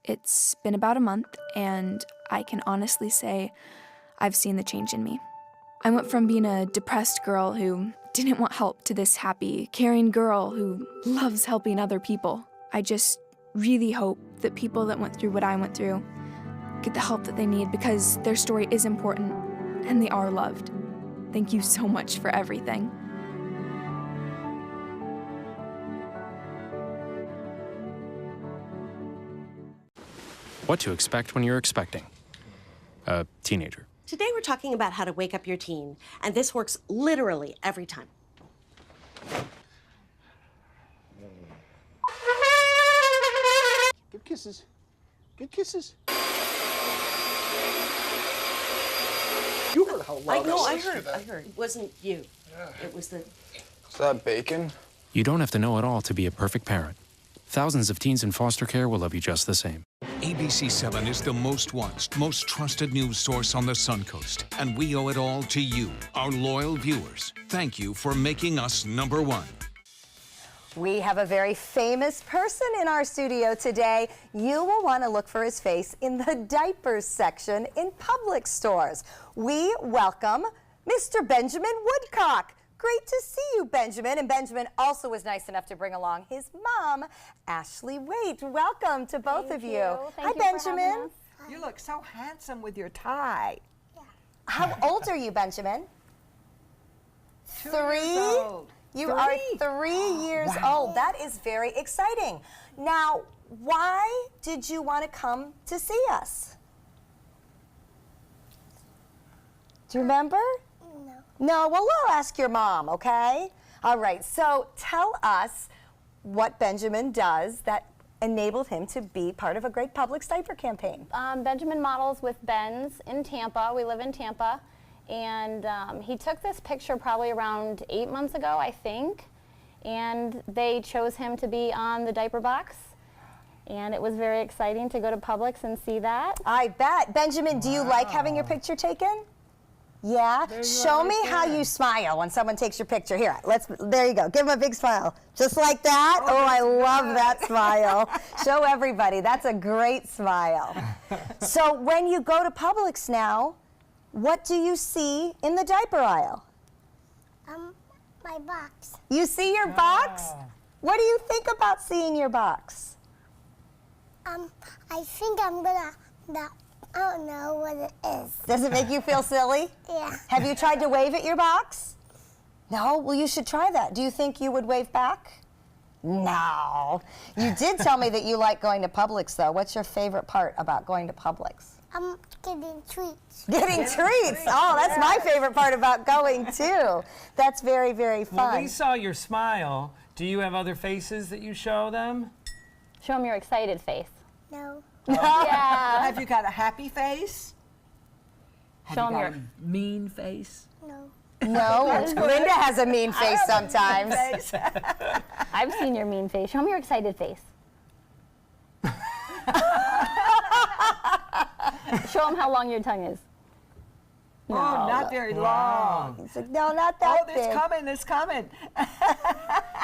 It's been about a month, and I can honestly say I've seen the change in me. I went from being a depressed girl who didn't want help to this happy, caring girl who loves helping other people. I just really hope that people that went through what I went through get the help that they need, because their story is important and they are loved. Thank you so much for everything. What to expect when you're expecting a teenager. Today we're talking about how to wake up your teen, and this works literally every time. Give kisses. Give kisses. You heard how loud I heard. It wasn't you. It was the... Is that bacon? You don't have to know it all to be a perfect parent. Thousands of teens in foster care will love you just the same. ABC 7 is the most watched, most trusted news source on the Suncoast, and we owe it all to you, our loyal viewers. Thank you for making us #1. We have a very famous person in our studio today. You will want to look for his face in the diapers section in Publix stores. We welcome Mr. Benjamin Woodcock. Great to see you, Benjamin. And Benjamin also was nice enough to bring along his mom, Ashley Waite. Welcome to both of you. Thank you Benjamin. You look so handsome with your tie. How old are you, Benjamin? 2 3? years old. You are 3 years old. That is very exciting. Now, why did you want to come to see us? Do you remember? No, well, we'll ask your mom, okay? All right, so tell us what Benjamin does that enabled him to be part of a great Publix diaper campaign. Benjamin models with Ben's in Tampa. We live in Tampa. And he took this picture probably around 8 months ago, I think. And they chose him to be on the diaper box. And it was very exciting to go to Publix and see that. I bet. Benjamin, do you like having your picture taken? Yeah? Show me how you smile when someone takes your picture. Here, there you go. Give him a big smile. Just like that. Oh, I love that smile. Show everybody. That's a great smile. So when you go to Publix now, what do you see in the diaper aisle? My box. You see your box? What do you think about seeing your box? I think I'm gonna, I don't know what it is. Does it make you feel silly? Yeah. Have you tried to wave at your box? No? Well, you should try that. Do you think you would wave back? No. You did tell me that you like going to Publix, though. What's your favorite part about going to Publix? Getting treats. Getting treats. Oh, that's my favorite part about going, too. That's very, very fun. Well, we saw your smile. Do you have other faces that you show them? Show them your excited face. No. Yeah. Have you got a happy face? Show Have you them got a mean face? No. No, Linda has a mean face sometimes. I've seen your mean face. Show me your excited face. Show them how long your tongue is. Oh, not very long. He's like, no, not that Oh, it's big. coming, it's coming.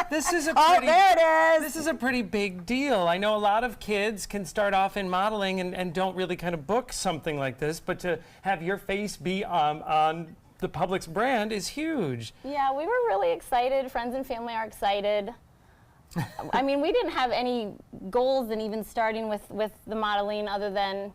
This is a Oh, pretty, there it is. This is a pretty big deal. I know a lot of kids can start off in modeling and don't really kind of book something like this, but to have your face be on the Publix brand is huge. Yeah, we were really excited. Friends and family are excited. I mean, we didn't have any goals in even starting with the modeling other than,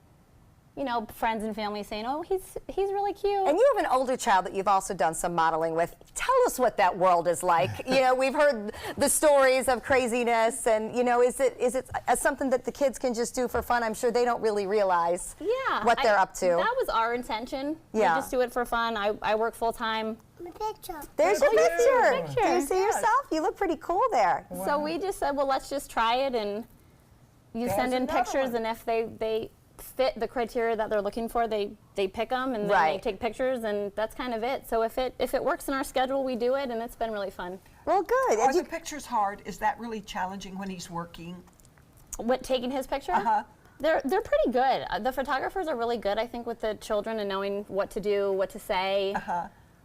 you know, friends and family saying, oh, he's really cute. And you have an older child that you've also done some modeling with. Tell us what that world is like. You know, we've heard the stories of craziness, and you know, is it something that the kids can just do for fun? I'm sure they don't really realize what they're up to. That was our intention. Yeah. We just do it for fun. I work full time. There's your picture. Picture. Do you see yourself? You look pretty cool there. So we just said, well, let's just try it, and you send in pictures, and if they fit the criteria that they're looking for, they pick them, and then they take pictures, and that's kind of it. So if it works in our schedule, we do it, and it's been really fun. Well, good. Are the pictures hard? Is that really challenging when he's working? What, taking his picture? They're pretty good. The photographers are really good, I think, with the children and knowing what to do, what to say.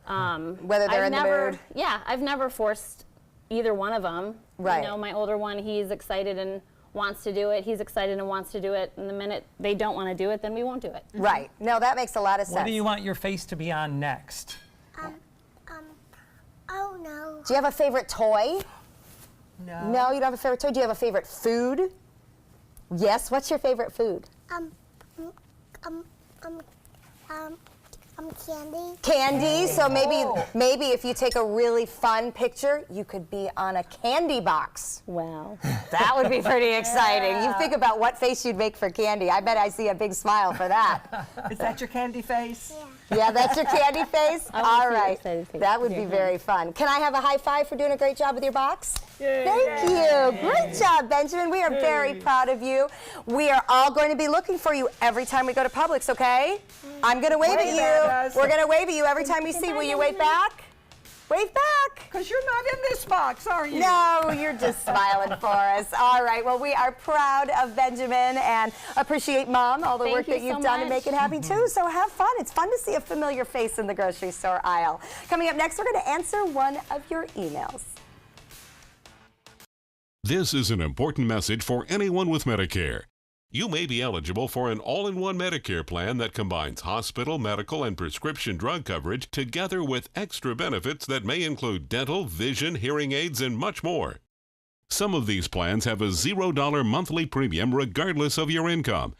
Whether they're in the mood. Yeah, I've never forced either one of them. Right. You know, my older one, he's excited and wants to do it. He's excited and wants to do it. And the minute they don't want to do it, then we won't do it. Right. No, that makes a lot of sense. What do you want your face to be on next? Oh no. Do you have a favorite toy? No. No, you don't have a favorite toy. Do you have a favorite food? Yes. What's your favorite food? Candy. Candy. So maybe if you take a really fun picture, you could be on a candy box. Wow. That would be pretty exciting. You think about what face you'd make for candy. I bet I see a big smile for that. Is that your candy face? Yeah, that's your candy face? I All wanna see your right. excited face. That would be very fun. Can I have a high five for doing a great job with your box? Thank you. Great job, Benjamin. We are very proud of you. We are all going to be looking for you every time we go to Publix, okay? I'm going to wave at you. We're going to wave at you every time we see. Will you wave back? Wave back. Because you're not in this box, are you? No, you're just smiling for us. All right. Well, we are proud of Benjamin and appreciate, Mom, all the work that you've done to make it happy, too. So have fun. It's fun to see a familiar face in the grocery store aisle. Coming up next, we're going to answer one of your emails. This is an important message for anyone with Medicare. You may be eligible for an all-in-one Medicare plan that combines hospital, medical, and prescription drug coverage together with extra benefits that may include dental, vision, hearing aids, and much more. Some of these plans have a $0 monthly premium regardless of your income.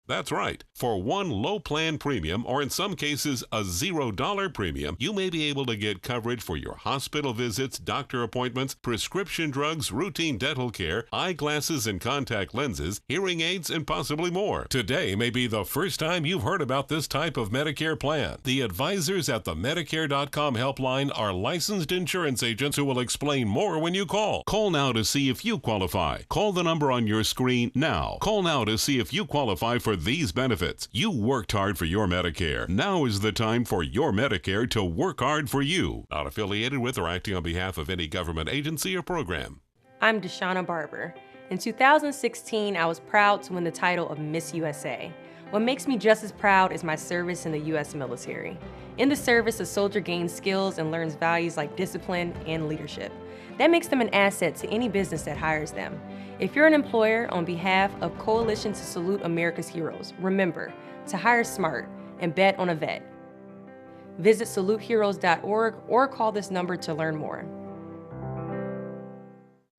That's right. For one low plan premium, or in some cases a $0 premium, you may be able to get coverage for your hospital visits, doctor appointments, prescription drugs, routine dental care, eyeglasses and contact lenses, hearing aids, and possibly more. Today may be the first time you've heard about this type of Medicare plan. The advisors at the Medicare.com helpline are licensed insurance agents who will explain more when you call. Call now to see if you qualify. Call the number on your screen now. Call now to see if you qualify for these benefits. You worked hard for your Medicare. Now is the time for your Medicare to work hard for you. Not affiliated with or acting on behalf of any government agency or program. I'm Deshauna Barber. In 2016, I was proud to win the title of Miss USA. What makes me just as proud is my service in the U.S. military. In the service, a soldier gains skills and learns values like discipline and leadership. That makes them an asset to any business that hires them. If you're an employer, on behalf of Coalition to Salute America's Heroes, remember to hire smart and bet on a vet. Visit saluteheroes.org or call this number to learn more.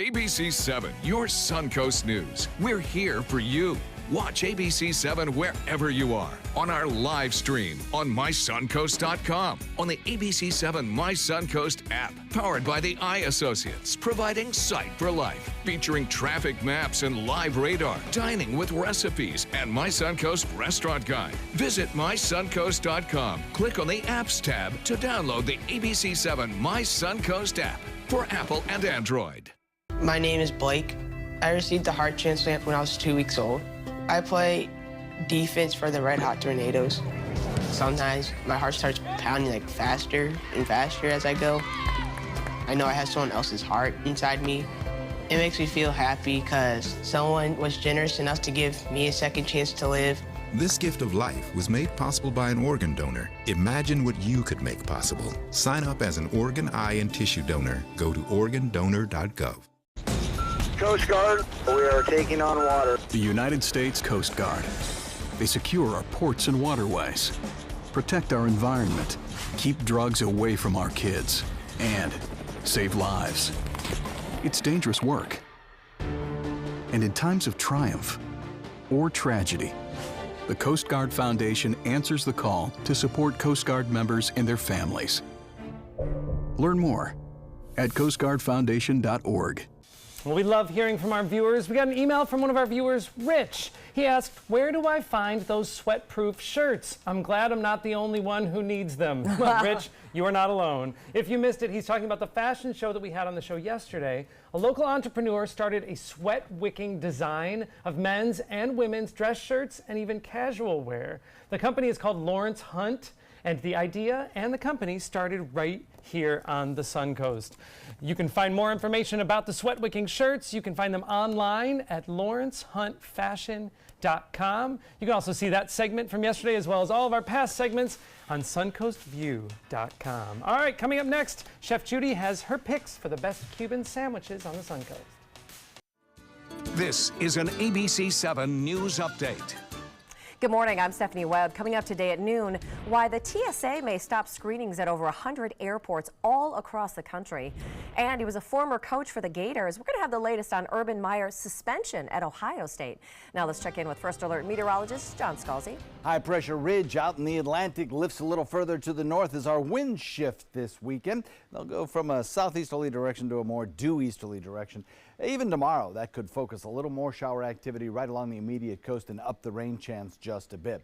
ABC 7, your Suncoast News. We're here for you. Watch ABC 7 wherever you are, on our live stream, on mysuncoast.com, on the ABC 7 My Suncoast app, powered by the Eye Associates, providing sight for life, featuring traffic maps and live radar, dining with recipes, and My Suncoast Restaurant Guide. Visit mysuncoast.com, click on the Apps tab to download the ABC 7 My Suncoast app for Apple and Android. My name is Blake. I received a heart transplant when I was 2 weeks old. I play defense for the Red Hot Tornadoes. sometimes my heart starts pounding like faster and faster as I go. I know I have someone else's heart inside me. It makes me feel happy because someone was generous enough to give me a second chance to live. This gift of life was made possible by an organ donor. Imagine what you could make possible. Sign up as an organ, eye, and tissue donor. Go to organdonor.gov. Coast Guard, we are taking on water. The United States Coast Guard. They secure our ports and waterways, protect our environment, keep drugs away from our kids, and save lives. It's dangerous work. And in times of triumph or tragedy, the Coast Guard Foundation answers the call to support Coast Guard members and their families. Learn more at coastguardfoundation.org. Well, we love hearing from our viewers. We got an email from one of our viewers, Rich. He asked, where do I find those sweat-proof shirts? I'm glad I'm not the only one who needs them. Well, Rich, you are not alone. If you missed it, he's talking about the fashion show that we had on the show yesterday. A local entrepreneur started a sweat-wicking design of men's and women's dress shirts and even casual wear. The company is called Lawrence Hunt, and the idea and the company started right here on the Suncoast. You can find more information about the sweat wicking shirts. You can find them online at lawrencehuntfashion.com. You can also see that segment from yesterday as well as all of our past segments on suncoastview.com. All right, coming up next, Chef Judy has her picks for the best Cuban sandwiches on the Suncoast. This is an ABC 7 News Update. Good morning, I'm Stephanie Webb. Coming up today at noon, why the TSA may stop screenings at over 100 airports all across the country. And he was a former coach for the Gators. We're going to have the latest on Urban Meyer's suspension at Ohio State. Now let's check in with First Alert meteorologist John Scalzi. High pressure ridge out in the Atlantic lifts a little further to the north as our winds shift this weekend. They'll go from a southeasterly direction to a more due easterly direction. Even tomorrow, that could focus a little more shower activity right along the immediate coast and up the rain chance just a bit.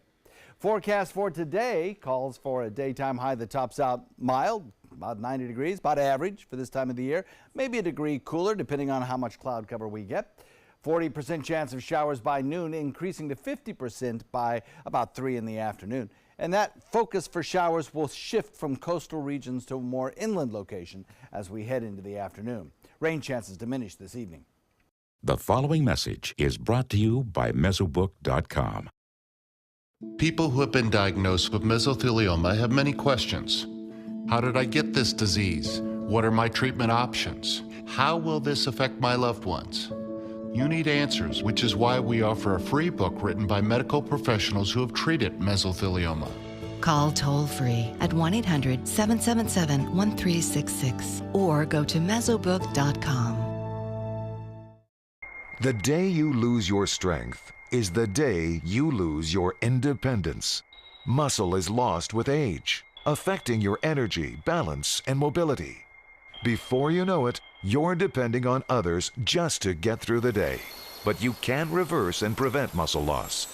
Forecast for today calls for a daytime high that tops out mild, about 90 degrees, about average for this time of the year. Maybe a degree cooler depending on how much cloud cover we get. 40% chance of showers by noon, increasing to 50% by about 3 in the afternoon. And that focus for showers will shift from coastal regions to a more inland location as we head into the afternoon. Rain chances diminish this evening. The following message is brought to you by Mesobook.com. People who have been diagnosed with mesothelioma have many questions. How did I get this disease? What are my treatment options? How will this affect my loved ones? You need answers, which is why we offer a free book written by medical professionals who have treated mesothelioma. Call toll-free at 1-800-777-1366 or go to mesobook.com. The day you lose your strength is the day you lose your independence. Muscle is lost with age, affecting your energy, balance, and mobility. Before you know it, you're depending on others just to get through the day. But you can reverse and prevent muscle loss.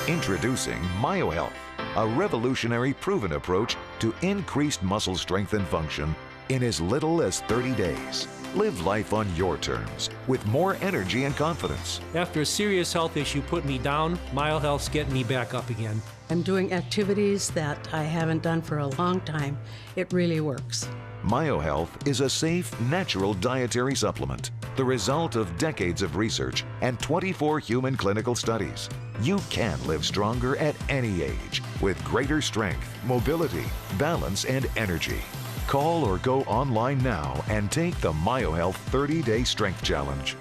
Introducing MyoHealth, a revolutionary proven approach to increased muscle strength and function in as little as 30 days. Live life on your terms with more energy and confidence. After a serious health issue put me down, MyoHealth's getting me back up again. I'm doing activities that I haven't done for a long time. It really works. MyoHealth is a safe, natural dietary supplement, the result of decades of research and 24 human clinical studies. You can live stronger at any age with greater strength, mobility, balance, and energy. Call or go online now and take the MyoHealth 30-Day Strength Challenge.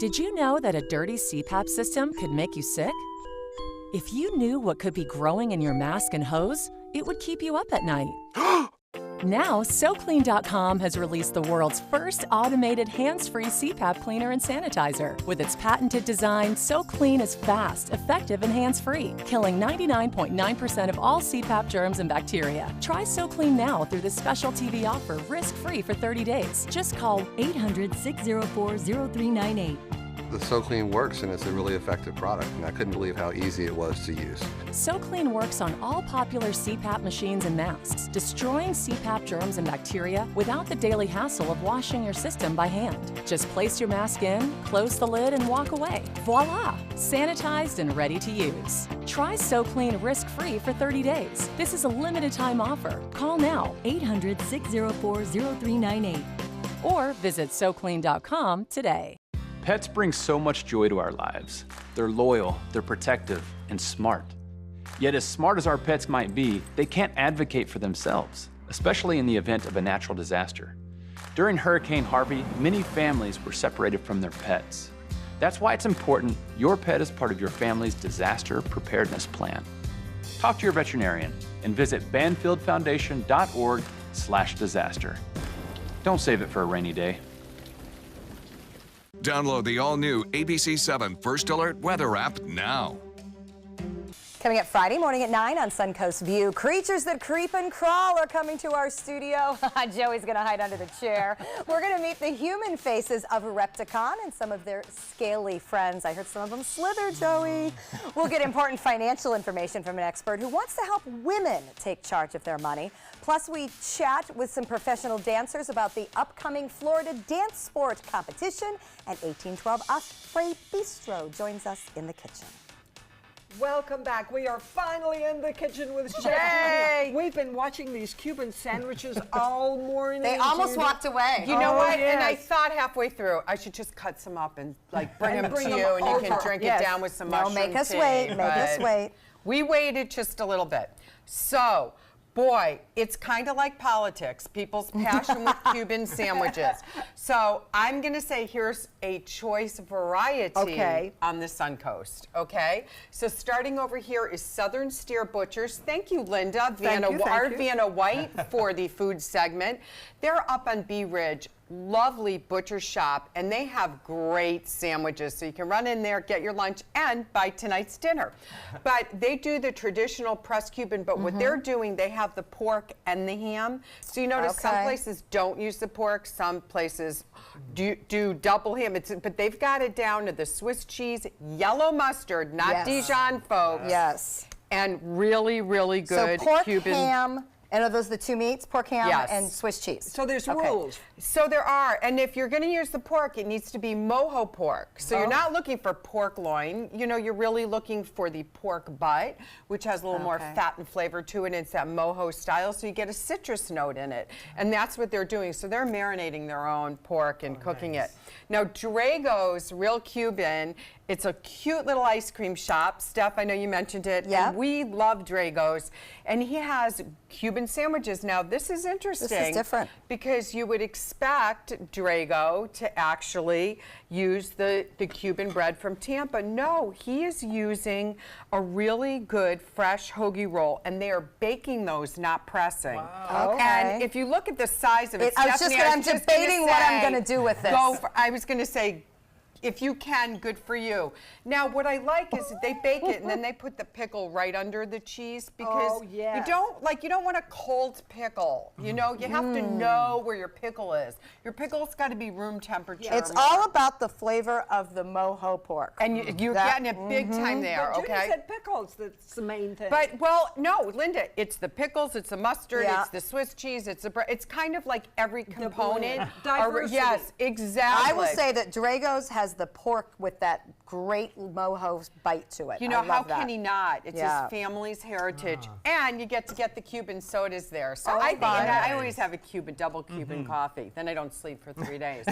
Did you know that a dirty CPAP system could make you sick? If you knew what could be growing in your mask and hose, it would keep you up at night. Now, SoClean.com has released the world's first automated hands-free CPAP cleaner and sanitizer. With its patented design, SoClean is fast, effective, and hands-free, killing 99.9% of all CPAP germs and bacteria. Try SoClean now through this special TV offer, risk-free for 30 days. Just call 800-604-0398. The SoClean works, and it's a really effective product, and I couldn't believe how easy it was to use. SoClean works on all popular CPAP machines and masks, destroying CPAP germs and bacteria without the daily hassle of washing your system by hand. Just place your mask in, close the lid, and walk away. Voila! Sanitized and ready to use. Try SoClean risk-free for 30 days. This is a limited-time offer. Call now, 800-604-0398. or visit SoClean.com today. Pets bring so much joy to our lives. They're loyal, they're protective, and smart. Yet as smart as our pets might be, they can't advocate for themselves, especially in the event of a natural disaster. During Hurricane Harvey, many families were separated from their pets. That's why it's important your pet is part of your family's disaster preparedness plan. Talk to your veterinarian and visit banfieldfoundation.org/disaster. Don't save it for a rainy day. Download the all-new ABC7 First Alert Weather app now. Coming up Friday morning at 9 on Suncoast View, creatures that creep and crawl are coming to our studio. Joey's going to hide under the chair. We're going to meet the human faces of Repticon and some of their scaly friends. I heard some of them slither, Joey. We'll get important financial information from an expert who wants to help women take charge of their money. Plus, we chat with some professional dancers about the upcoming Florida dance sport competition, and 1812 Osprey Bistro joins us in the kitchen. Welcome back. We are finally in the kitchen with Jay. We've been watching these Cuban sandwiches all morning. They almost walked away. You know what? Yes. And I thought halfway through, I should just cut some up and like bring them to you, and you can drink it down with some mushroom make us tea, wait. Make us but wait. We waited just a little bit. So, boy, it's kind of like politics, people's passion with Cuban sandwiches. So I'm going to say here's a choice variety on the Suncoast, okay? So starting over here is Southern Steer Butchers. Thank you, Linda, Vanna White for the food segment. They're up on Bee Ridge. Lovely butcher shop, and they have great sandwiches, so you can run in there, get your lunch, and buy tonight's dinner. But they do the traditional pressed Cuban, but what they're doing, they have the pork and the ham. So you notice some places don't use the pork, some places do double ham. But they've got it down to the Swiss cheese, yellow mustard, not Dijon, folks. Yes. And really, really good so pork, Cuban. ham, and are those the two meats, pork, ham, and Swiss cheese? So there's rules. So there are, and if you're going to use the pork, it needs to be mojo pork. So you're not looking for pork loin. You know, you're really looking for the pork butt, which has a little more fat and flavor to it. And it's that mojo style, so you get a citrus note in it. And that's what they're doing. So they're marinating their own pork and cooking it. Now, Drago's Real Cuban, it's a cute little ice cream shop. Steph, I know you mentioned it. Yeah. And we love Drago's. And he has Cuban sandwiches. Now, this is interesting. This is different. Because you would expect Drago to actually use the Cuban bread from Tampa. No, he is using a really good fresh hoagie roll, and they are baking those, not pressing. Wow. Okay. And if you look at the size of it, I'm debating what I'm going to do with this. I was going to say, if you can, good for you. Now, what I like is that they bake it and then they put the pickle right under the cheese, because you don't want a cold pickle. You know, you have to know where your pickle is. Your pickle's got to be room temperature. It's all about the flavor of the mojo pork. And you're getting it big time there, But okay? Judy said pickles, that's the main thing. But, well, no, Linda, it's the pickles, it's the mustard, it's the Swiss cheese, it's the bread. It's kind of like every component. Diversity. Yes, exactly. I will say that Drago's has the pork with that great mojo bite to it. You know, how that. can he not? It's his family's heritage. And you get to get the Cuban sodas there. So I think I always have a double Cuban coffee. Then I don't sleep for 3 days.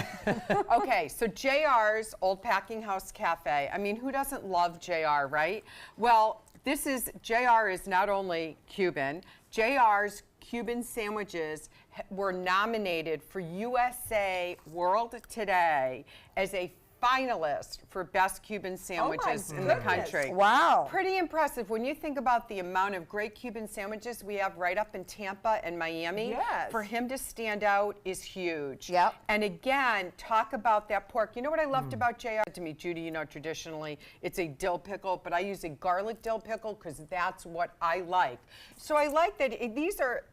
Okay, so JR's Old Packing House Cafe. I mean, who doesn't love JR, right? Well, JR is not only Cuban. JR's Cuban sandwiches were nominated for USA World Today as a finalist for best Cuban sandwiches in the country. Wow. Pretty impressive when you think about the amount of great Cuban sandwiches we have right up in Tampa and Miami. Yes. For him to stand out is huge. Yep. And again, talk about that pork. You know what I loved about JR? To me, Judy, you know, traditionally it's a dill pickle, but I use a garlic dill pickle because that's what I like. So I like that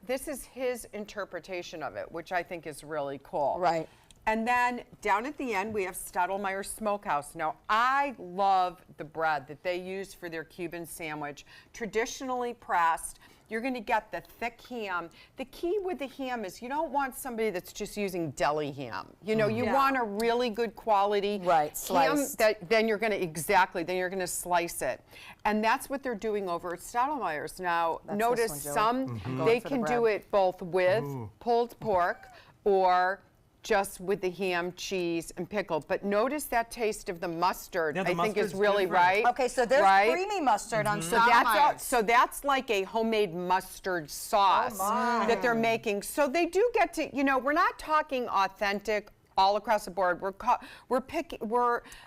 this is his interpretation of it, which I think is really cool. Right. And then down at the end, we have Stottlemyre Smokehouse. Now, I love the bread that they use for their Cuban sandwich. Traditionally pressed, you're going to get the thick ham. The key with the ham is you don't want somebody that's just using deli ham. You know, you want a really good quality ham that then you're going to slice it. And that's what they're doing over at Stottlemyre's. Now, notice some, they can do it both with pulled pork or just with the ham, cheese, and pickle. But notice that taste of the mustard, I think is really right. Okay, so there's creamy mustard on Stottlemyre's. So that's like a homemade mustard sauce that they're making. So they do get to, you know, we're not talking authentic all across the board. We're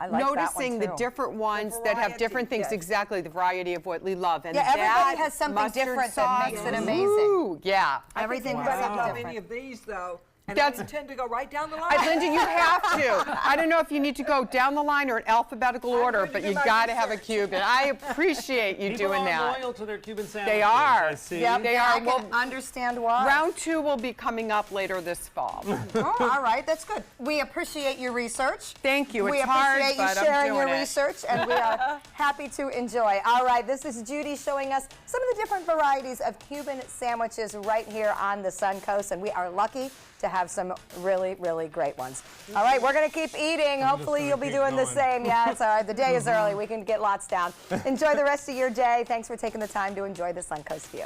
noticing the different ones that have different things, exactly the variety of what we love. And everybody has something different that makes it amazing. Ooh, yeah. Everything has something different. Any of these though. And I intend to go right down the line. Linda, you have to. I don't know if you need to go down the line or in alphabetical order, but you got to have a Cuban. I appreciate you doing that. People are loyal to their Cuban sandwiches. They are. I see. Yep, they are. I can understand why. Round 2 will be coming up later this fall. Oh, all right, that's good. We appreciate your research. Thank you. We It's hard, appreciate but you I'm sharing doing your it. research, and we are happy to enjoy. All right, this is Judy showing us some of the different varieties of Cuban sandwiches right here on the Suncoast, and we are lucky to have some really, really great ones. All right, we're going to keep eating. Hopefully you'll be doing the same. Yeah, it's all right. The day is early. We can get lots down. Enjoy the rest of your day. Thanks for taking the time to enjoy the Suncoast View.